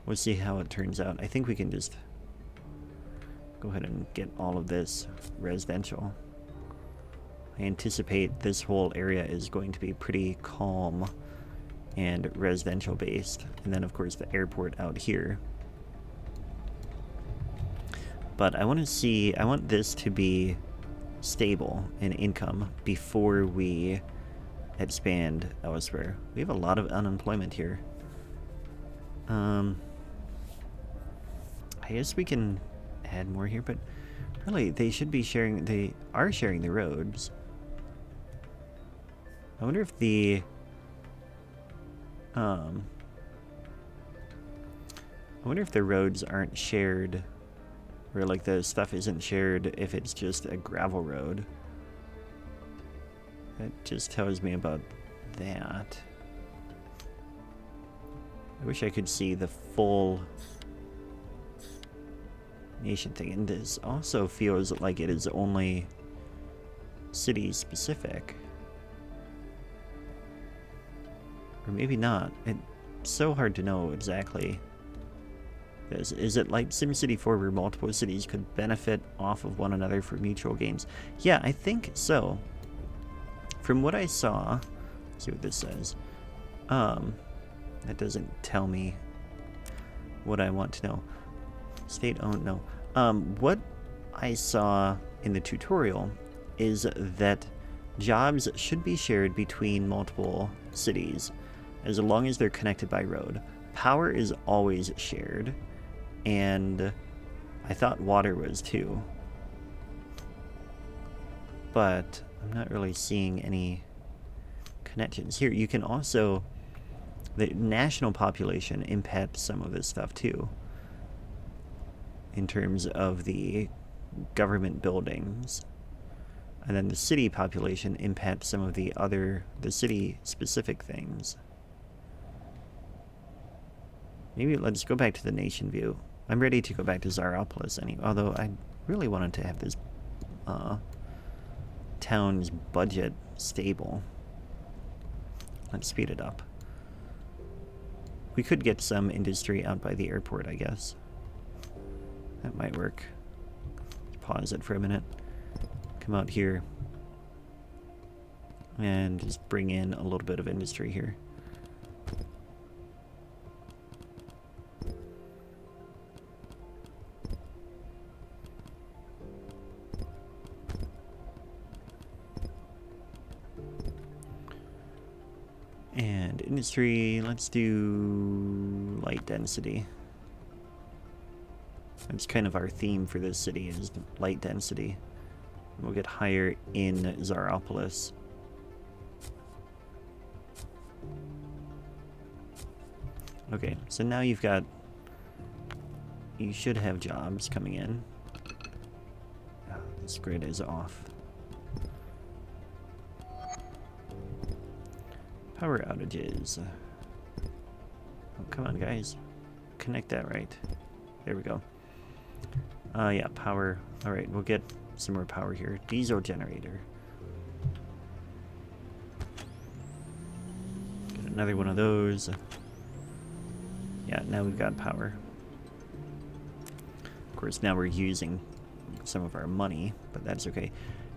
we'll see how it turns out. I think we can just go ahead and get all of this residential. I anticipate this whole area is going to be pretty calm and residential based. And then of course the airport out here. But I want this to be stable in income before we expand elsewhere. We have a lot of unemployment here. I guess we can add more here, but really they should be sharing, they are sharing the roads. I wonder if the roads aren't shared, or like the stuff isn't shared if it's just a gravel road. That just tells me about that. I wish I could see the full nation thing, and this also feels like it is only city specific. Or maybe not. It's so hard to know exactly. Is it like SimCity 4 where multiple cities could benefit off of one another for mutual gains? Yeah, I think so. From what I saw, let's see what this says. That doesn't tell me what I want to know. State-owned, no. What I saw in the tutorial is that jobs should be shared between multiple cities as long as they're connected by road. Power is always shared, and I thought water was too. But I'm not really seeing any connections. Here, you can also... The national population impacts some of this stuff too. In terms of the government buildings. And then the city population impacts some of the city-specific things. Maybe let's go back to the nation view. I'm ready to go back to Zaropolis anyway, although I really wanted to have this town's budget stable. Let's speed it up. We could get some industry out by the airport, I guess. That might work. Pause it for a minute. Come out here. And just bring in a little bit of industry here. Industry, let's do light density. That's kind of our theme for this city, is light density. We'll get higher in Zaropolis. Okay, so now you should have jobs coming in. Oh, this grid is off. Power outages. Oh, come on, guys. Connect that right. There we go. Yeah, power. Alright, we'll get some more power here. Diesel generator. Get another one of those. Yeah, now we've got power. Of course, now we're using some of our money, but that's okay.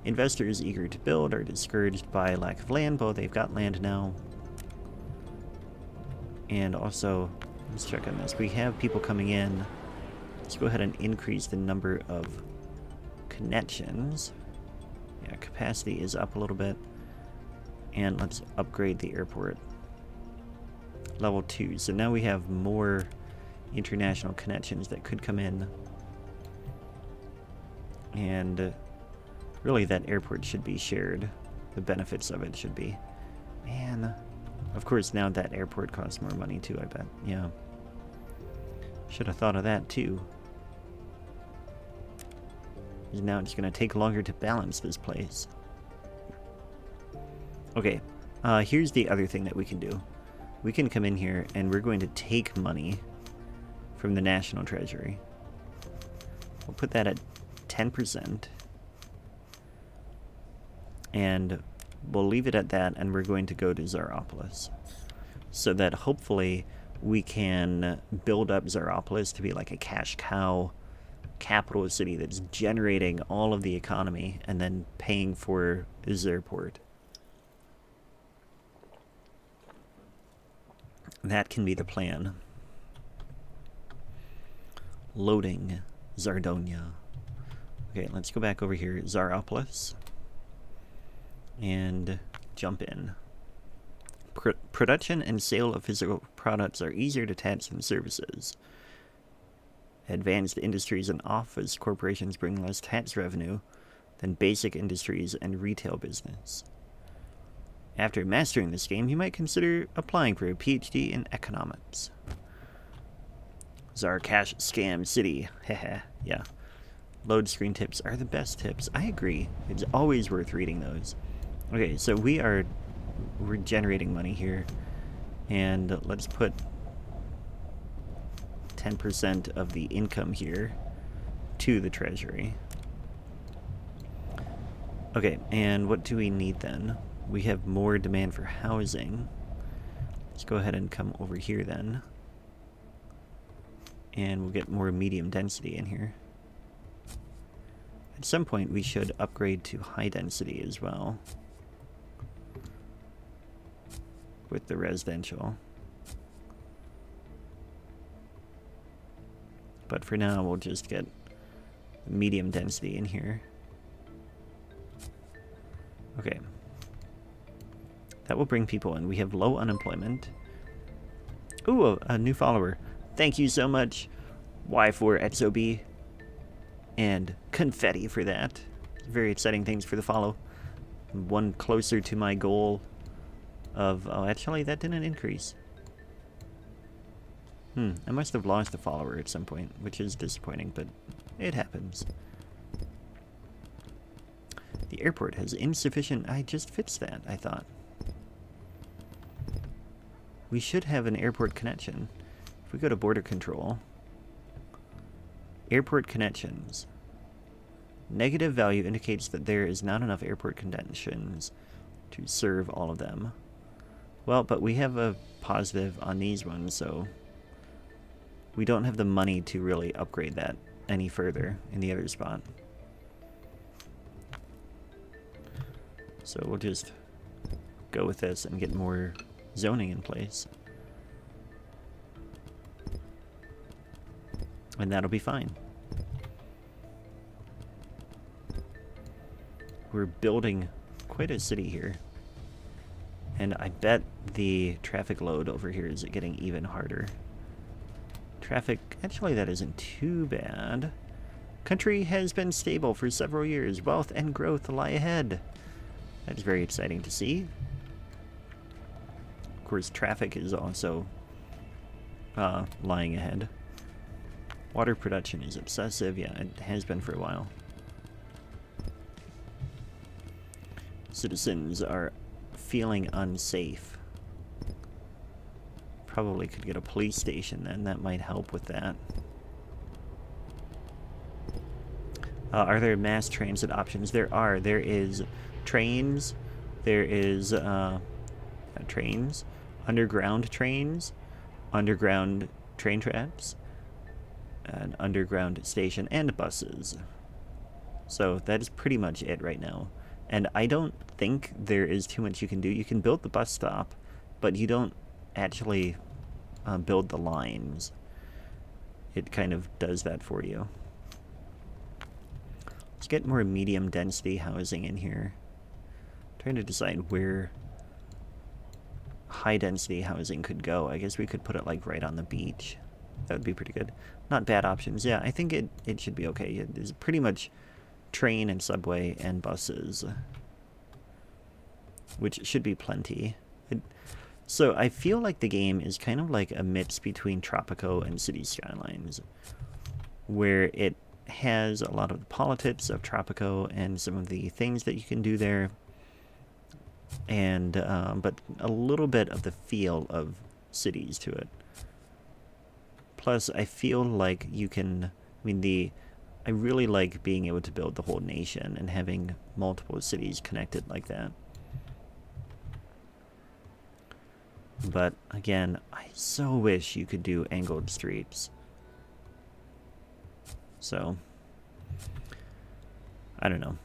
Investors eager to build are discouraged by lack of land. Well, they've got land now. And also, let's check on this. We have people coming in. Let's go ahead and increase the number of connections. Yeah, capacity is up a little bit. And let's upgrade the airport. Level 2. So now we have more international connections that could come in. And really that airport should be shared. The benefits of it should be. Man, of course now that airport costs more money too, I bet. Yeah. Should have thought of that too. Now it's going to take longer to balance this place. Okay, here's the other thing that we can do. We can come in here and we're going to take money from the National Treasury. We'll put that at 10%. And we'll leave it at that, and we're going to go to Zaropolis. So that hopefully we can build up Zaropolis to be like a cash cow capital city that's generating all of the economy and then paying for his airport. That can be the plan. Loading Zardonia. Okay, let's go back over here. Zaropolis. And jump in. Production and sale of physical products are easier to tax than services. Advanced industries and office corporations bring less tax revenue than basic industries and retail business. After mastering this game, you might consider applying for a PhD in economics. Zarcash Scam City. Heh, yeah. Load screen tips are the best tips. I agree. It's always worth reading those. Okay, so we're generating money here. And let's put 10% of the income here to the treasury. Okay, and what do we need then? We have more demand for housing. Let's go ahead and come over here then. And we'll get more medium density in here. At some point we should upgrade to high density as well. With the residential. But for now we'll just get medium density in here. Okay. That will bring people in. We have low unemployment. Ooh, a new follower. Thank you so much, Y4XOB. And confetti for that. Very exciting things for the follow. One closer to my goal of... Oh, actually, that didn't increase. I must have lost a follower at some point, which is disappointing, but it happens. The airport has insufficient... I just fixed that, I thought. We should have an airport connection. If we go to border control, airport connections. Negative value indicates that there is not enough airport connections to serve all of them. Well, but we have a positive on these ones, so we don't have the money to really upgrade that any further in the other spot. So we'll just go with this and get more zoning in place. And that'll be fine. We're building quite a city here. And I bet the traffic load over here is getting even harder. Traffic, actually that isn't too bad. Country has been stable for several years. Wealth and growth lie ahead. That is very exciting to see. Of course, traffic is also lying ahead. Water production is obsessive. Yeah, it has been for a while. Citizens are feeling unsafe. Probably could get a police station then. That might help with that. Are there mass transit options? There are. There is trains. There is trains, underground trains, underground train tracks, an underground station, and buses. So that is pretty much it right now. And I don't think there is too much you can do. You can build the bus stop, but you don't actually build the lines. It kind of does that for you. Let's get more medium density housing in here. I'm trying to decide where high density housing could go. I guess we could put it like right on the beach. That would be pretty good. Not bad options. Yeah, I think it should be okay. It is pretty much train and subway and buses, which should be plenty. So I feel like the game is kind of like a mix between Tropico and City Skylines, where it has a lot of the politics of Tropico and some of the things that you can do there, and but a little bit of the feel of cities to it. Plus, I feel like you can, I really like being able to build the whole nation and having multiple cities connected like that. But again, I so wish you could do angled streets. So, I don't know.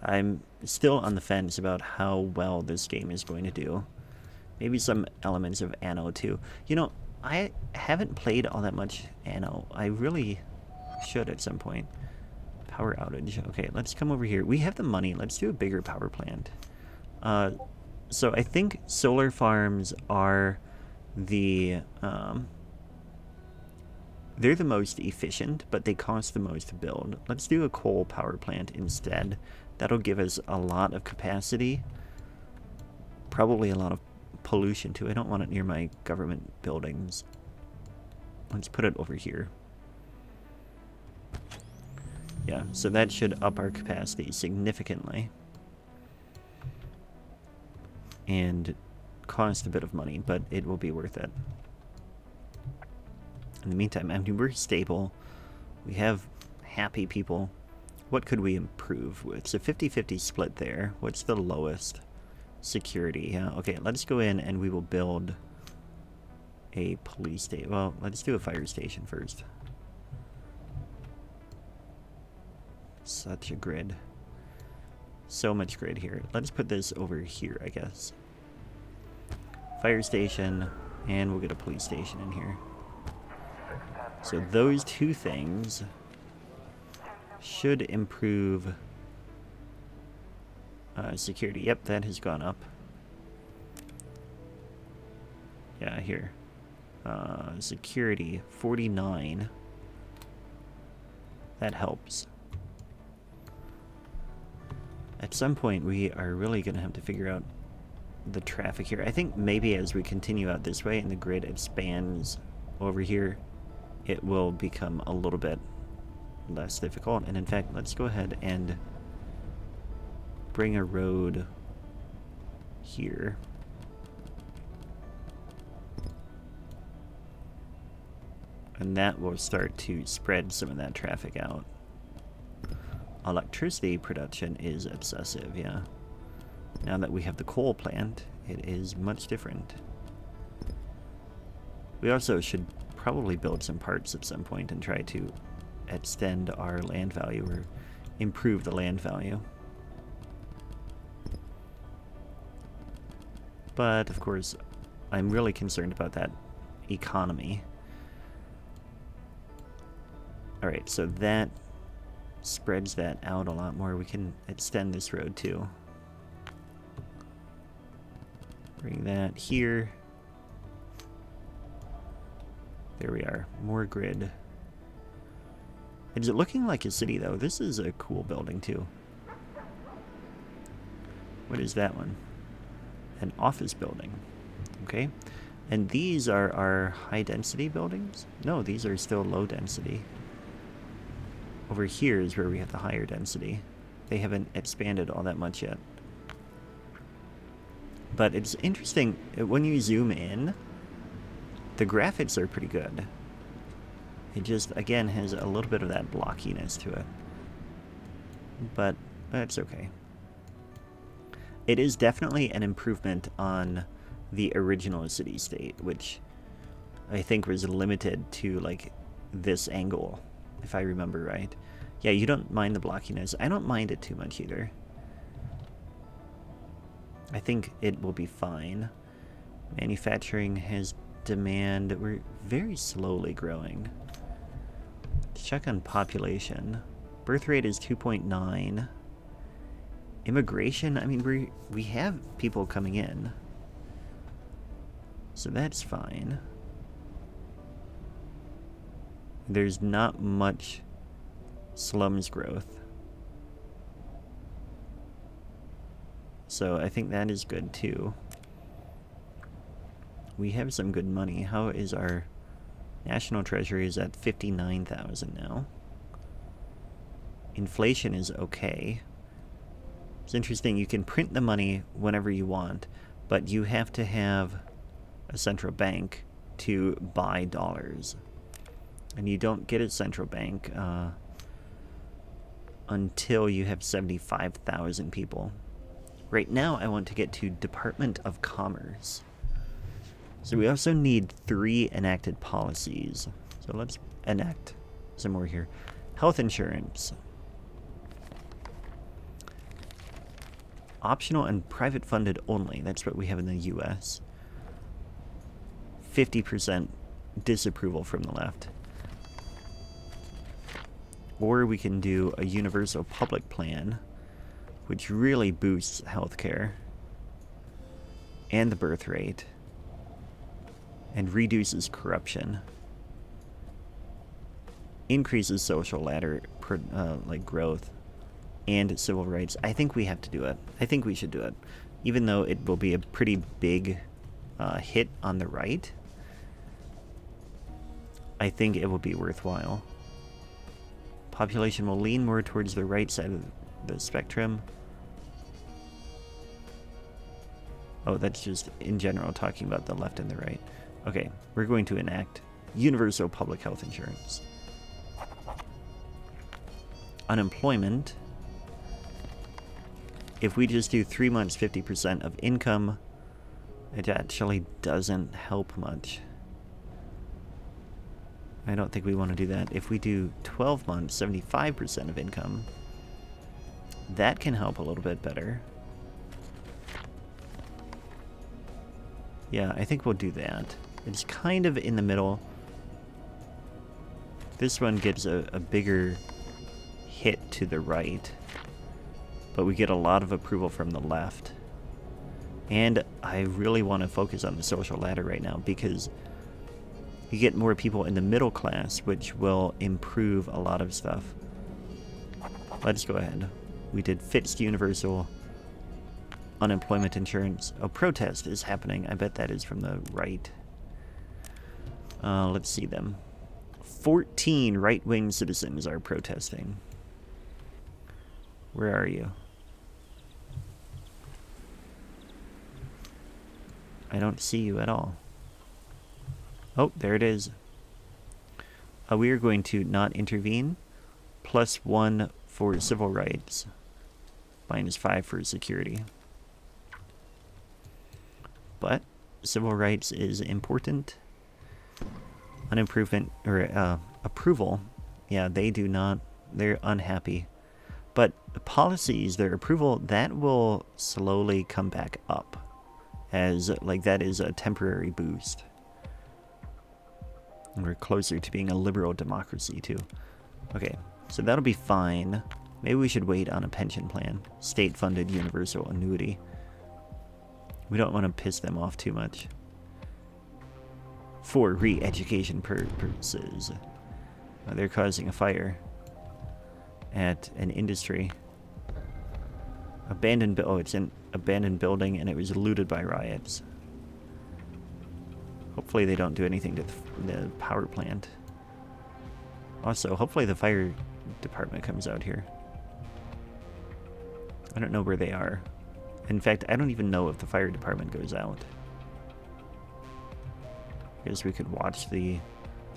I'm still on the fence about how well this game is going to do. Maybe some elements of Anno too. You know, I haven't played all that much Anno. I really should at some point. Power outage. Okay, let's come over here. We have the money. Let's do a bigger power plant. So I think solar farms are the they're the most efficient, but they cost the most to build. Let's do a coal power plant instead. That'll give us a lot of capacity. Probably a lot of pollution too. I don't want it near my government buildings. Let's put it over here. Yeah, so that should up our capacity significantly. And cost a bit of money, but it will be worth it. In the meantime, we're stable. We have happy people. What could we improve with? So 50-50 split there. What's the lowest? Security. Yeah, okay, let's go in and we will build a police station. Well, let's do a fire station first. Such a grid. So much grid here. Let's put this over here, I guess. Fire station, and we'll get a police station in here. So those two things should improve security. Yep, that has gone up. Yeah, here. Security, 49. That helps. At some point, we are really going to have to figure out the traffic here. I think maybe as we continue out this way and the grid expands over here, it will become a little bit less difficult. And in fact, let's go ahead and bring a road here. And that will start to spread some of that traffic out. Electricity production is obsessive, yeah. Now that we have the coal plant, it is much different. We also should probably build some parks at some point and try to extend our land value or improve the land value. But, of course, I'm really concerned about that economy. Alright, so that spreads that out a lot more. We can extend this road too. Bring that here. There we are. More grid. Is it looking like a city, though? This is a cool building, too. What is that one? An office building. Okay. And these are our high-density buildings? No, these are still low-density. Over here is where we have the higher density. They haven't expanded all that much yet. But it's interesting, when you zoom in, the graphics are pretty good. It just, again, has a little bit of that blockiness to it. But that's okay. It is definitely an improvement on the original CityState, which I think was limited to, like, this angle, if I remember right. Yeah, you don't mind the blockiness. I don't mind it too much either. I think it will be fine. Manufacturing has demand. We're very slowly growing. Let's check on population. Birth rate is 2.9. Immigration, I mean, we have people coming in. So that's fine. There's not much slums growth. So I think that is good too. We have some good money. How is our national treasury? Is at 59,000 now. Inflation is okay. It's interesting, you can print the money whenever you want, but you have to have a central bank to buy dollars. And you don't get a central bank until you have 75,000 people. Right now, I want to get to Department of Commerce. So we also need 3 enacted policies. So let's enact some more here. Health insurance. Optional and private funded only. That's what we have in the US. 50% disapproval from the left. Or we can do a universal public plan, which really boosts healthcare and the birth rate and reduces corruption, increases social ladder like growth and civil rights. I think we have to do it. I think we should do it, even though it will be a pretty big hit on the right. I think it will be worthwhile. Population will lean more towards the right side of the spectrum. Oh, that's just in general talking about the left and the right. Okay, we're going to enact universal public health insurance. Unemployment. If we just do 3 months, 50% of income, it actually doesn't help much. I don't think we want to do that. If we do 12 months, 75% of income, that can help a little bit better. Yeah, I think we'll do that. It's kind of in the middle. This one gives a bigger hit to the right, but we get a lot of approval from the left. And I really want to focus on the social ladder right now because you get more people in the middle class, which will improve a lot of stuff. Let's go ahead. We did fixed universal unemployment insurance. A protest is happening. I bet that is from the right. Let's see them. 14 right-wing citizens are protesting. Where are you? I don't see you at all. Oh, there it is. We are going to not intervene. +1 for civil rights. -5 for security. But civil rights is important. Unimprovement or approval. Yeah, they do not. They're unhappy. But policies, their approval, that will slowly come back up. As like that is a temporary boost. And we're closer to being a liberal democracy, too. Okay, so that'll be fine. Maybe we should wait on a pension plan. State-funded universal annuity. We don't want to piss them off too much. For re-education purposes. They're causing a fire at an industry. Oh, it's an abandoned building and it was looted by riots. Hopefully they don't do anything to the power plant. Also, hopefully the fire department comes out here. I don't know where they are. In fact, I don't even know if the fire department goes out. I guess we could watch the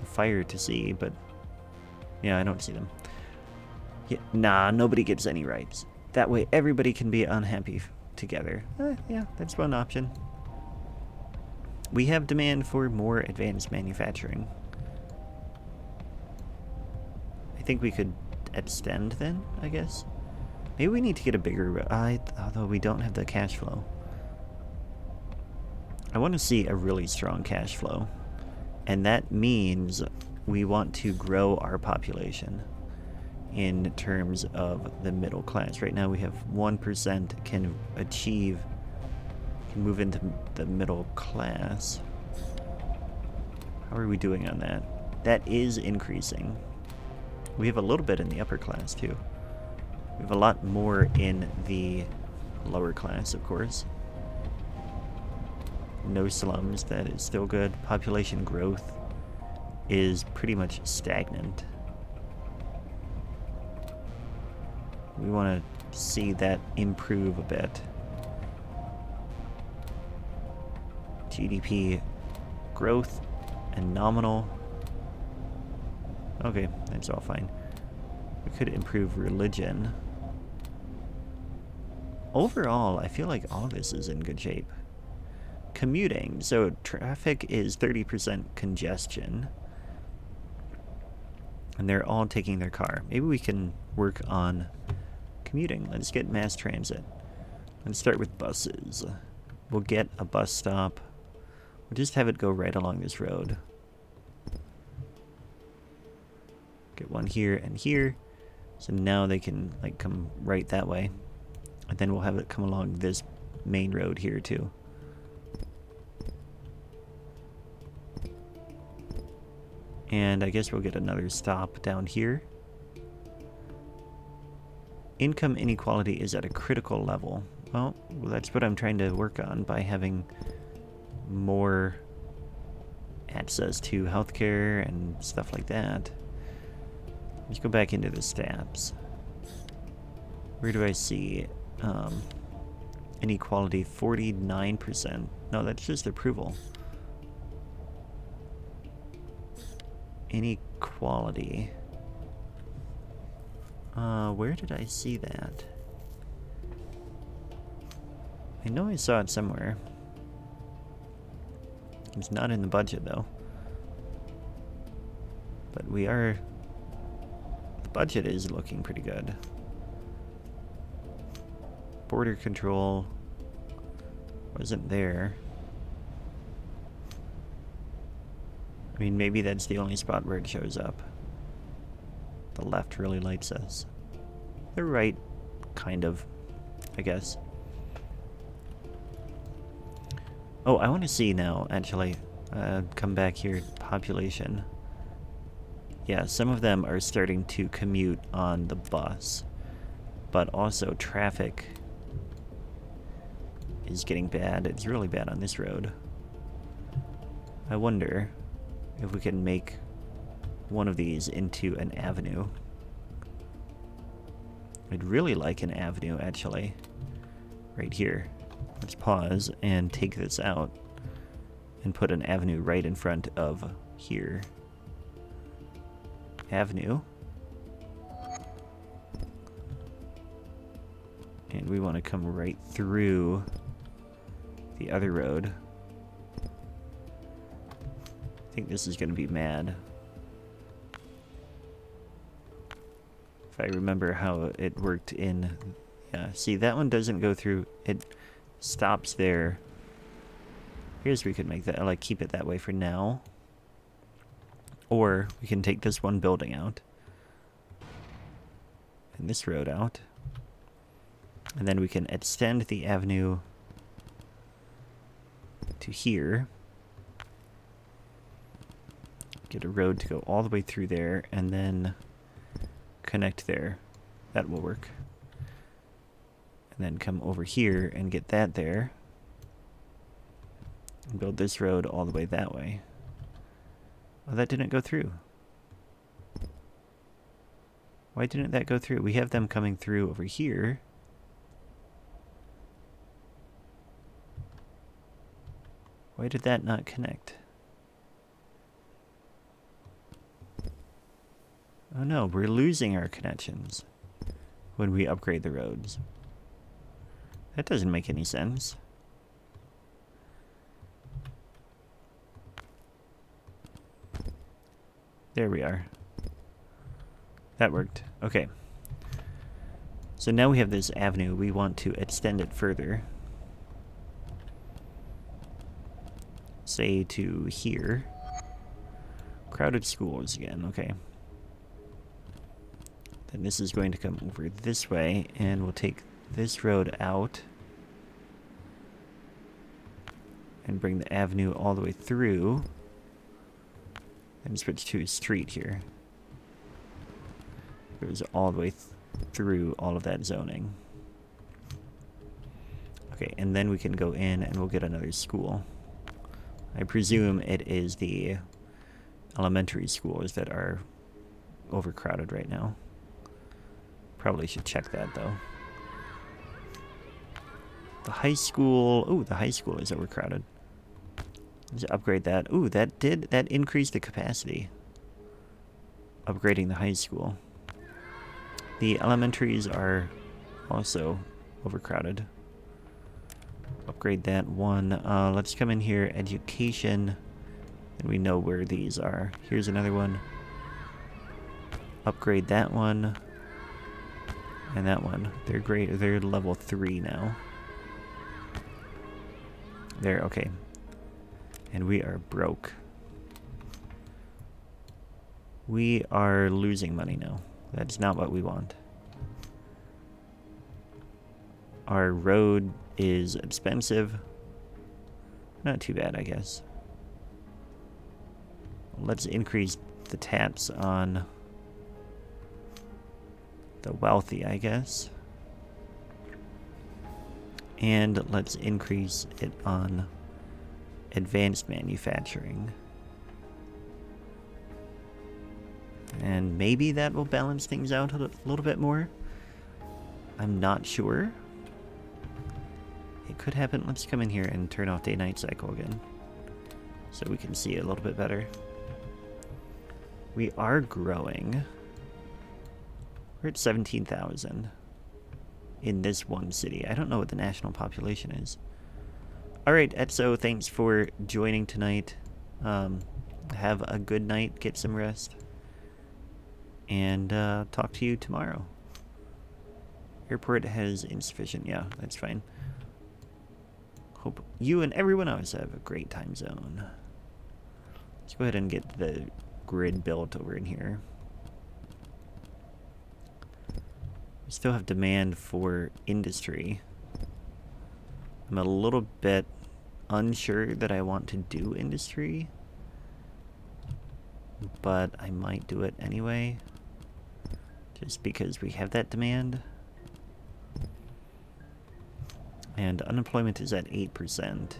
fire to see, but yeah, I don't see them. Yeah, nah, nobody gets any rights. That way everybody can be unhappy together. Yeah, that's one option. We have demand for more advanced manufacturing. I think we could extend then, I guess. Maybe we need to get a bigger... although we don't have the cash flow. I want to see a really strong cash flow. And that means we want to grow our population in terms of the middle class. Right now we have 1% can move into the middle class. How are we doing on that? That is increasing. We have a little bit in the upper class too. We have a lot more in the lower class, of course. No slums, that is still good. Population growth is pretty much stagnant. We want to see that improve a bit. GDP growth and nominal. Okay, that's all fine. We could improve religion. Overall, I feel like all this is in good shape. Commuting. So traffic is 30% congestion. And they're all taking their car. Maybe we can work on commuting. Let's get mass transit. Let's start with buses. We'll get a bus stop. We'll just have it go right along this road. Get one here and here. So now they can like come right that way. And then we'll have it come along this main road here too. And I guess we'll get another stop down here. Income inequality is at a critical level. Well, that's what I'm trying to work on by having more access to healthcare and stuff like that. Let's go back into the stats. Where do I see inequality? 49%. No, that's just approval. Inequality. Where did I see that? I know I saw it somewhere. It's not in the budget though. But we are... The budget is looking pretty good. Border control wasn't there. I mean, maybe that's the only spot where it shows up. The left really lights us. The right, kind of, I guess. Oh, I want to see now, actually. Come back here, population. Yeah, some of them are starting to commute on the bus. But also traffic is getting bad. It's really bad on this road. I wonder if we can make one of these into an avenue. I'd really like an avenue, actually. Right here. Let's pause and take this out and put an avenue right in front of here. Avenue. And we want to come right through the other road. I think this is going to be mad. If I remember how it worked in... Yeah, see, that one doesn't go through... It stops there. Here's we could make that... like, keep it that way for now. Or we can take this one building out. And this road out. And then we can extend the avenue to here. Get a road to go all the way through there, and then connect there. That will work. And then come over here and get that there. And build this road all the way that way. Oh, that didn't go through. Why didn't that go through? We have them coming through over here. Why did that not connect? Oh no, we're losing our connections when we upgrade the roads. That doesn't make any sense. There we are. That worked. Okay. So now we have this avenue. We want to extend it further. Say to here. Crowded schools again. Okay. Then this is going to come over this way, and we'll take this road out and bring the avenue all the way through and switch to a street here. It goes all the way through all of that zoning. Okay, and then we can go in and we'll get another school. I presume it is the elementary schools that are overcrowded right now. Probably should check that though. The high school, ooh, the high school is overcrowded. Let's upgrade that. Ooh, that increased the capacity. Upgrading the high school. The elementaries are also overcrowded. Upgrade that one. Let's come in here, education, and we know where these are. Here's another one. Upgrade that one. And that one. They're great. They're level 3 now. There, okay. And we are broke. We are losing money now. That's not what we want. Our road is expensive. Not too bad, I guess. Let's increase the tax on the wealthy, I guess. And let's increase it on advanced manufacturing. And maybe that will balance things out a little bit more. I'm not sure. It could happen. Let's come in here and turn off day-night cycle again, so we can see it a little bit better. We are growing. We're at 17,000 in this one city. I don't know what the national population is. Alright, Etso, thanks for joining tonight. Have a good night, get some rest, and talk to you tomorrow. Airport has insufficient, yeah, that's fine. Hope you and everyone else have a great time zone. Let's go ahead and get the grid built over in here. We still have demand for industry. I'm a little bit unsure that I want to do industry, but I might do it anyway, just because we have that demand. And unemployment is at 8%.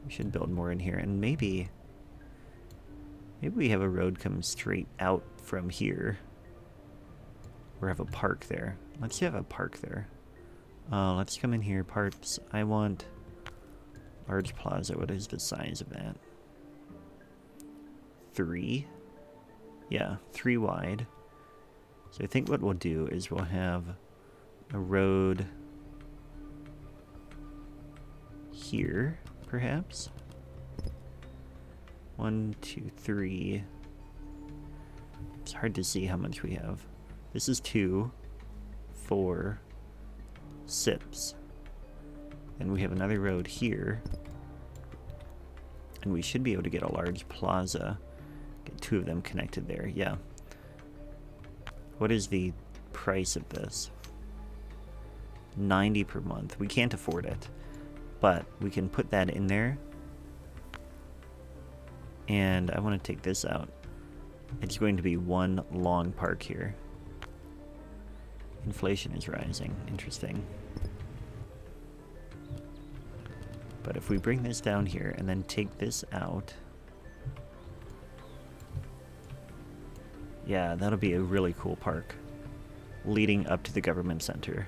We should build more in here, and maybe we have a road come straight out from here, or have a park there. Let's have a park there. Let's come in here, parts. I want large plaza. What is the size of that? 3? Yeah, 3 wide. So I think what we'll do is we'll have a road here, perhaps. 1, 2, 3. It's hard to see how much we have. This is 2, 4, 6. And we have another road here. And we should be able to get a large plaza. Get 2 of them connected there, yeah. What is the price of this? 90 per month. We can't afford it. but we can put that in there. And I want to take this out. It's going to be one long park here. Inflation is rising. Interesting. But if we bring this down here and then take this out, yeah, that'll be a really cool park leading up to the government center.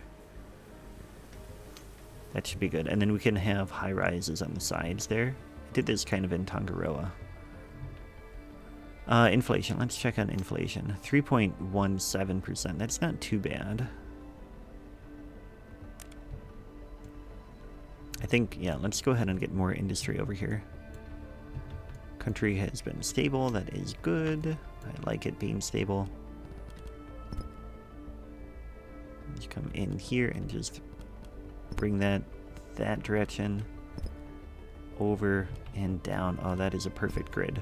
That should be good. And then we can have high rises on the sides there. I did this kind of in Tangaroa. Inflation. Let's check on inflation. 3.17%. That's not too bad. I think, yeah, let's go ahead and get more industry over here. Country has been stable. That is good. I like it being stable. Let's come in here and just bring that direction over and down. Oh, that is a perfect grid.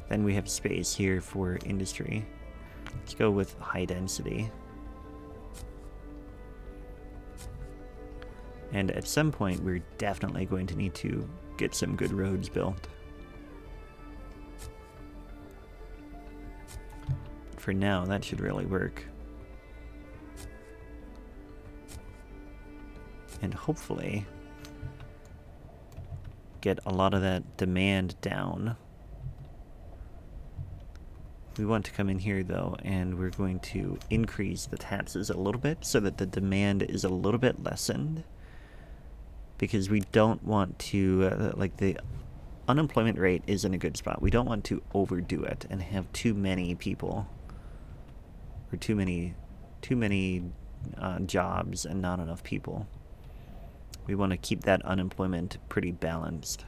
Then we have space here for industry. Let's go with high density. And at some point, we're definitely going to need to get some good roads built. For now, that should really work. And hopefully get a lot of that demand down. We want to come in here though, and we're going to increase the taxes a little bit so that the demand is a little bit lessened. Because we don't want to, like, the unemployment rate is in a good spot. We don't want to overdo it and have too many people or too many jobs and not enough people. We want to keep that unemployment pretty balanced.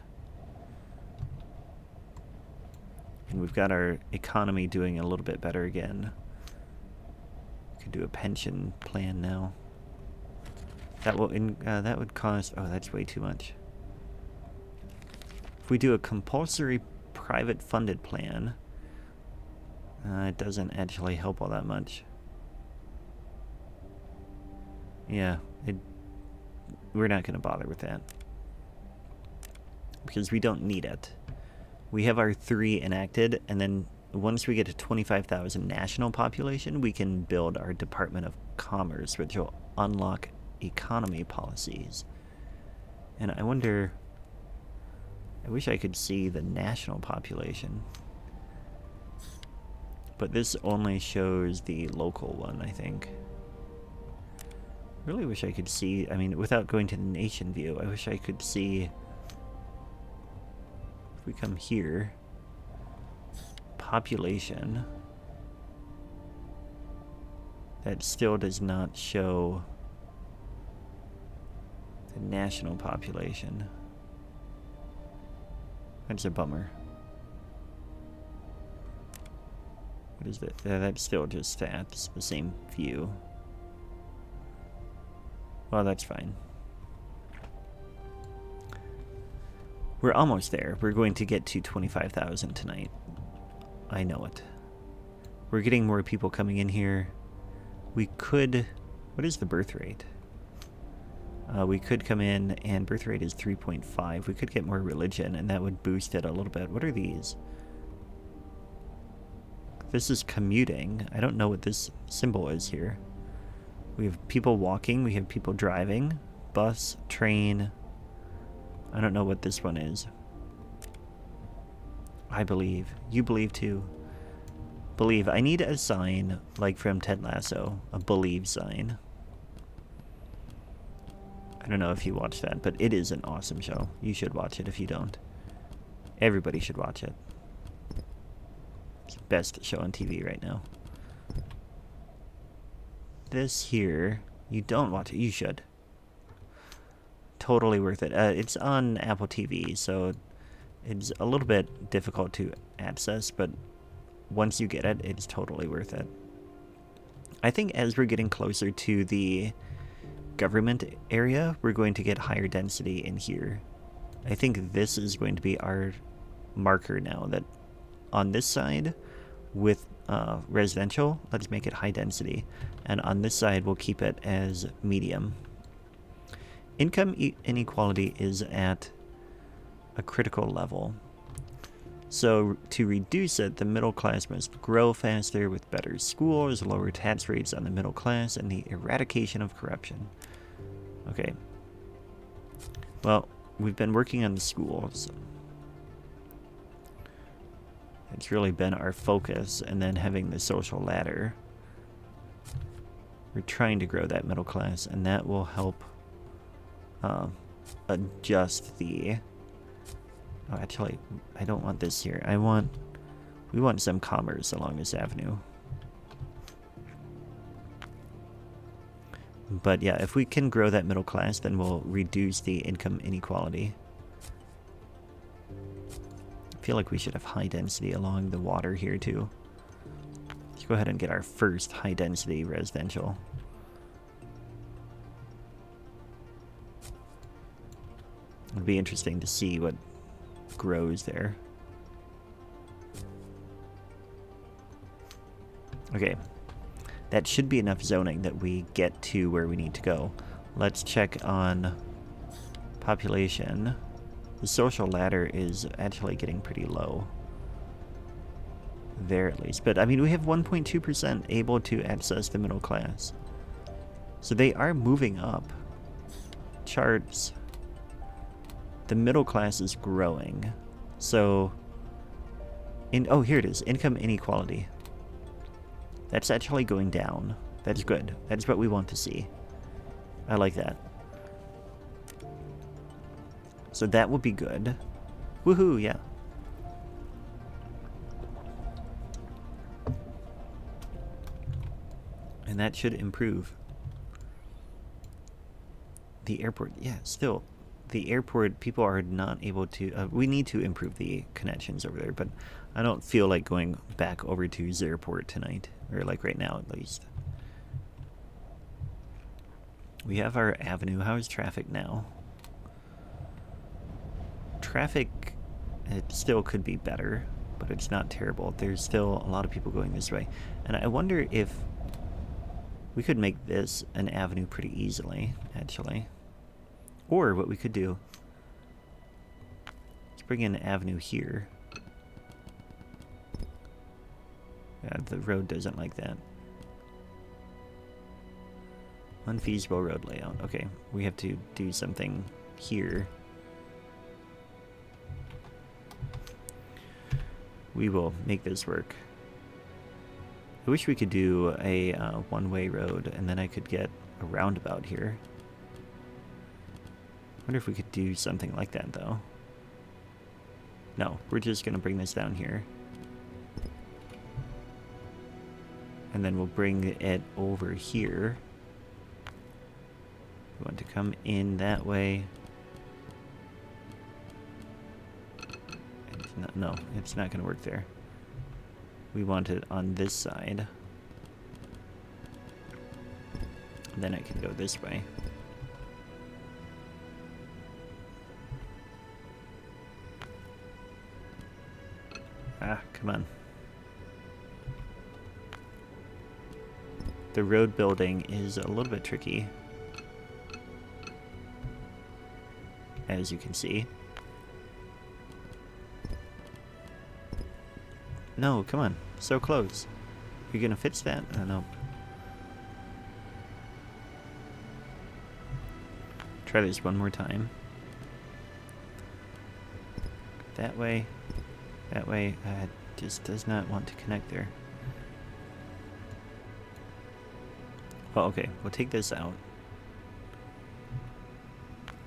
And we've got our economy doing a little bit better again. We could do a pension plan now. That would cost... Oh, that's way too much. If we do a compulsory private funded plan, it doesn't actually help all that much. Yeah, we're not going to bother with that. Because we don't need it. We have our 3 enacted, and then once we get to 25,000 national population, we can build our Department of Commerce, which will unlock economy policies. And I wonder, I wish I could see the national population, but this only shows the local one, I think. Really wish I could see, I mean, without going to the nation view, I wish I could see, if we come here, population, that still does not show the national population. That's a bummer. What is that? That's still just stats, the same view. Well, that's fine. We're almost there. We're going to get to 25,000 tonight. I know it. We're getting more people coming in here. We could... What is the birth rate? We could come in, and birth rate is 3.5. We could get more religion, and that would boost it a little bit. What are these? This is commuting. I don't know what this symbol is here. We have people walking. We have people driving. Bus, train. I don't know what this one is. I believe. You believe too. Believe. I need a sign, like from Ted Lasso. A believe sign. I don't know if you watch that, but it is an awesome show. You should watch it if you don't. Everybody should watch it. It's the best show on TV right now. This here, you don't watch it. You should. Totally worth it. It's on Apple TV, so it's a little bit difficult to access, but once you get it, it's totally worth it. I think as we're getting closer to the government area, we're going to get higher density in here. I think this is going to be our marker now, that on this side with residential, let's make it high density, and on this side we'll keep it as medium. Income inequality is at a critical level. So to reduce it, the middle class must grow faster with better schools, lower tax rates on the middle class, and the eradication of corruption. Okay. Well, we've been working on the schools. It's really been our focus, and then having the social ladder. We're trying to grow that middle class, and that will help adjust the... Oh, actually, I don't want this here. We want some commerce along this avenue. But yeah, if we can grow that middle class, then we'll reduce the income inequality. I feel like we should have high density along the water here too. Let's go ahead and get our first high density residential. It'd be interesting to see what grows there. Okay. That should be enough zoning that we get to where we need to go. Let's check on population. The social ladder is actually getting pretty low. There at least. But I mean, we have 1.2% able to access the middle class. So they are moving up. Charts. The middle class is growing. So, oh, here it is. Income inequality. That's actually going down. That's good. That's what we want to see. I like that. So that will be good. Woohoo, yeah. And that should improve. The airport, yeah, still. The airport, people are not able to... we need to improve the connections over there, but I don't feel like going back over to Zerport tonight. Or like right now, at least. We have our avenue. How is traffic now? Traffic, it still could be better, but it's not terrible. There's still a lot of people going this way. And I wonder if we could make this an avenue pretty easily, actually. Or what we could do, let's bring in an avenue here. Yeah, the road doesn't like that. Unfeasible road layout. Okay, we have to do something here. We will make this work. I wish we could do a one-way road, and then I could get a roundabout here. I wonder if we could do something like that, though. No, we're just going to bring this down here. And then we'll bring it over here. We want to come in that way. No, it's not going to work there. We want it on this side. And then it can go this way. Ah, come on. The road building is a little bit tricky, as you can see. No, come on. So close. You're gonna fix that? Oh, no. Try this one more time. That way. That way. Just does not want to connect there. Oh, okay. We'll take this out.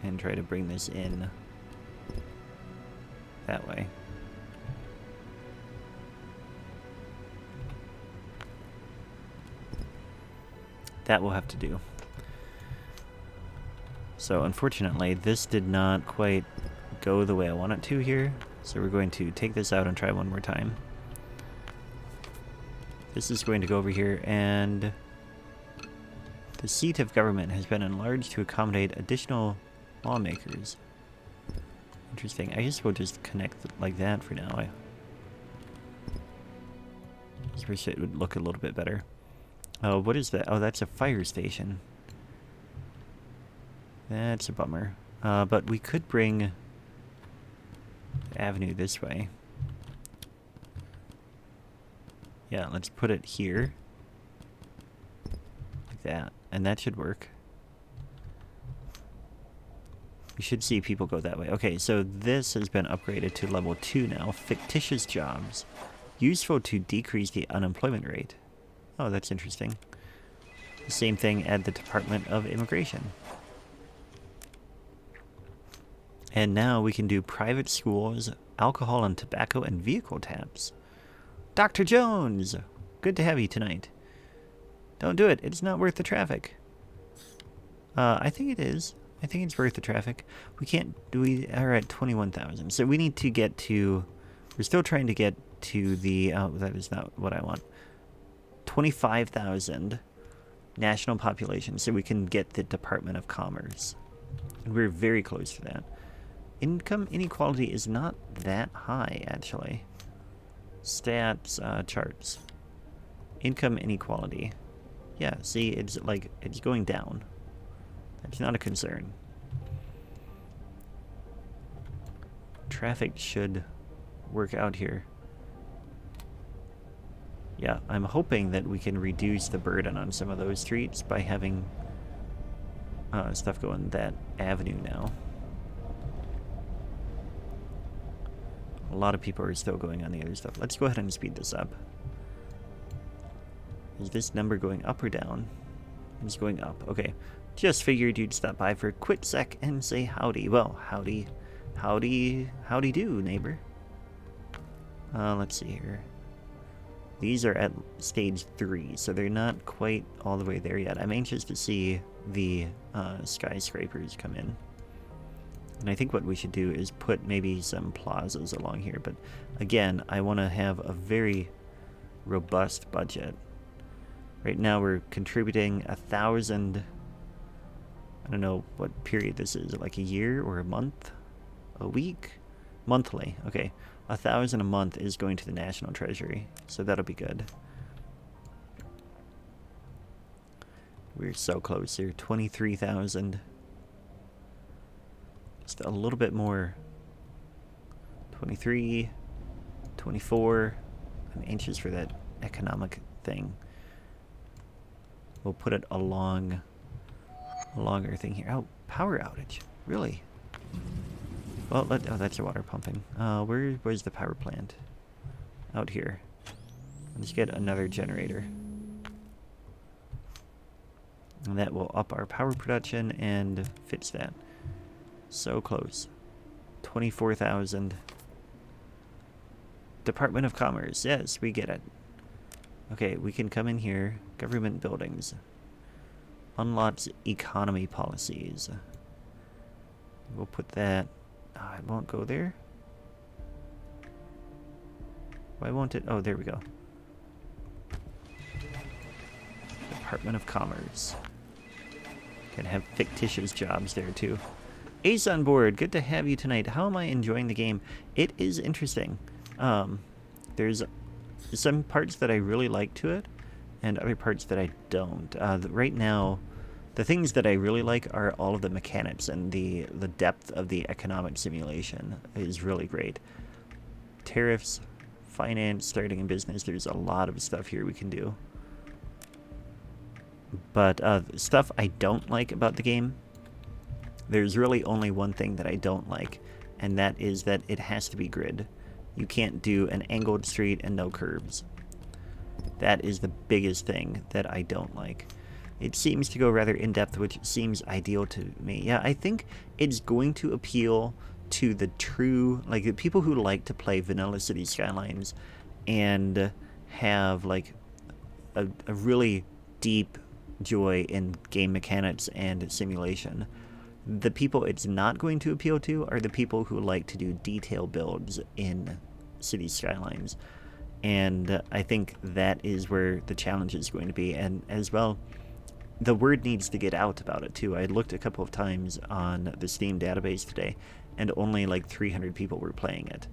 And try to bring this in that way. That will have to do. So unfortunately, this did not quite go the way I want it to here. So we're going to take this out and try one more time. This is going to go over here, and the seat of government has been enlarged to accommodate additional lawmakers. Interesting. I guess we'll just connect like that for now. I just wish it would look a little bit better. Oh, what is that? Oh, that's a fire station. That's a bummer. But we could bring the avenue this way. Yeah, let's put it here. Like that. And that should work. We should see people go that way. Okay, so this has been upgraded to level 2 now. Fictitious jobs. Useful to decrease the unemployment rate. Oh, that's interesting. The same thing at the Department of Immigration. And now we can do private schools, alcohol and tobacco, and vehicle taps. Dr. Jones! Good to have you tonight. Don't do it. It's not worth the traffic. I think it is. I think it's worth the traffic. We can't... We are at 21,000. So we need to get to... We're still trying to get to the... Oh, that is not what I want. 25,000 national population. So we can get the Department of Commerce. And we're very close to that. Income inequality is not that high, actually. Stats, charts. Income inequality. Yeah, see, it's like, it's going down. That's not a concern. Traffic should work out here. Yeah, I'm hoping that we can reduce the burden on some of those streets by having stuff going that avenue now. A lot of people are still going on the other stuff. Let's go ahead and speed this up. Is this number going up or down? It's going up. Okay. Just figured you'd stop by for a quick sec and say howdy. Well, howdy do, neighbor. Let's see here. These are at stage 3, so they're not quite all the way there yet. I'm anxious to see the skyscrapers come in. And I think what we should do is put maybe some plazas along here. But again, I want to have a very robust budget. Right now we're contributing 1,000... I don't know what period this is. Like a year or a month? A week? Monthly. Okay. 1,000 a month is going to the National Treasury. So that'll be good. We're so close here. 23,000. Just a little bit more. 23, 24. I'm anxious for that economic thing. We'll put it along our thing here. Oh, power outage. Really? Well, oh, that's your water pumping. Where's the power plant? Out here. Let's get another generator. And that will up our power production and fix that. So close. 24,000. Department of Commerce. Yes, we get it. Okay, we can come in here. Government buildings. Unlocks economy policies. We'll put that... Oh, it won't go there. Why won't it? Oh, there we go. Department of Commerce. Can have fictitious jobs there too. Ace on board. Good to have you tonight. How am I enjoying the game? It is interesting. There's some parts that I really like to it, and other parts that I don't. Right now, the things that I really like are all of the mechanics, and the depth of the economic simulation is really great. Tariffs, finance, starting a business, there's a lot of stuff here we can do. But stuff I don't like about the game, there's really only one thing that I don't like, and that is that it has to be grid. You can't do an angled street and no curbs. That is the biggest thing that I don't like. It seems to go rather in-depth, which seems ideal to me. Yeah, I think it's going to appeal to the true, like, the people who like to play vanilla City Skylines and have, like, a really deep joy in game mechanics and simulation. The people it's not going to appeal to are the people who like to do detail builds in City Skylines. And I think that is where the challenge is going to be. And as well, the word needs to get out about it too. I looked a couple of times on the Steam database today, and only like 300 people were playing it.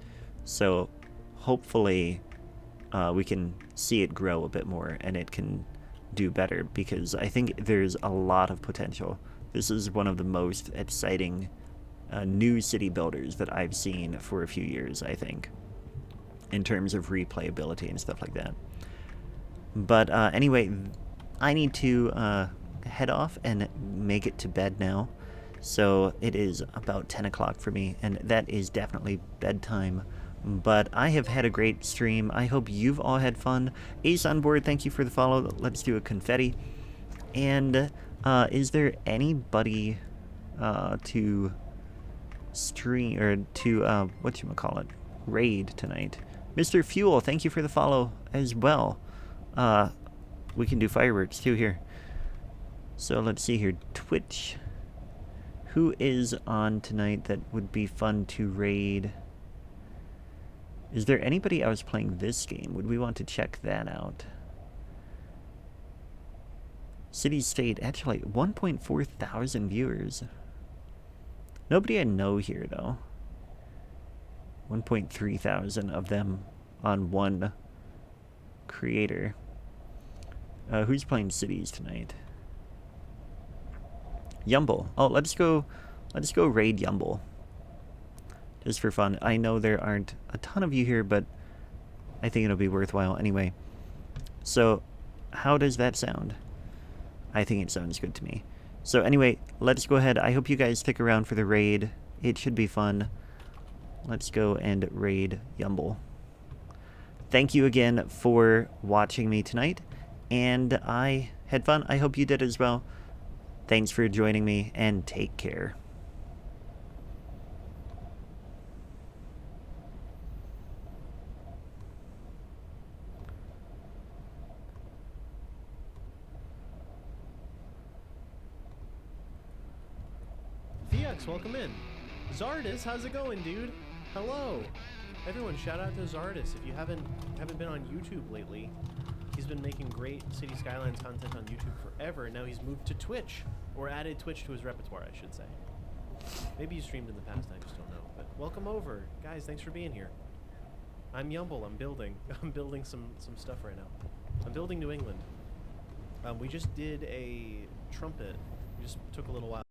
So hopefully we can see it grow a bit more and it can do better, because I think there's a lot of potential. This is one of the most exciting new city builders that I've seen for a few years, I think, in terms of replayability and stuff like that. But anyway, I need to head off and make it to bed now. So it is about 10 o'clock for me, and that is definitely bedtime. But I have had a great stream. I hope you've all had fun. Ace on board, thank you for the follow. Let's do a confetti. And is there anybody to stream, or to, whatchamacallit, raid tonight? Mr. Fuel, thank you for the follow as well. We can do fireworks too here. So let's see here. Twitch. Who is on tonight that would be fun to raid? Is there anybody else playing this game? Would we want to check that out? CityState, actually 1.4 thousand viewers. Nobody I know here though. 1.3 thousand of them on one creator. Who's playing cities tonight? Yumble. Oh, let's go raid Yumble. Just for fun. I know there aren't a ton of you here, but I think it'll be worthwhile anyway. So, how does that sound? I think it sounds good to me. So anyway, let's go ahead. I hope you guys stick around for the raid. It should be fun. Let's go and raid Yumble. Thank you again for watching me tonight, and I had fun. I hope you did as well. Thanks for joining me, and take care. Fiax, welcome in. Zardis, how's it going, dude? Hello. Everyone, shout out to Zardis. If you haven't been on YouTube lately, he's been making great City Skylines content on YouTube forever, and now he's moved to Twitch, or added Twitch to his repertoire, I should say. Maybe you streamed in the past, I just don't know. But welcome over. Guys, thanks for being here. I'm Yumble, I'm building some stuff right now. I'm building New England. We just did a trumpet. We just took a little while.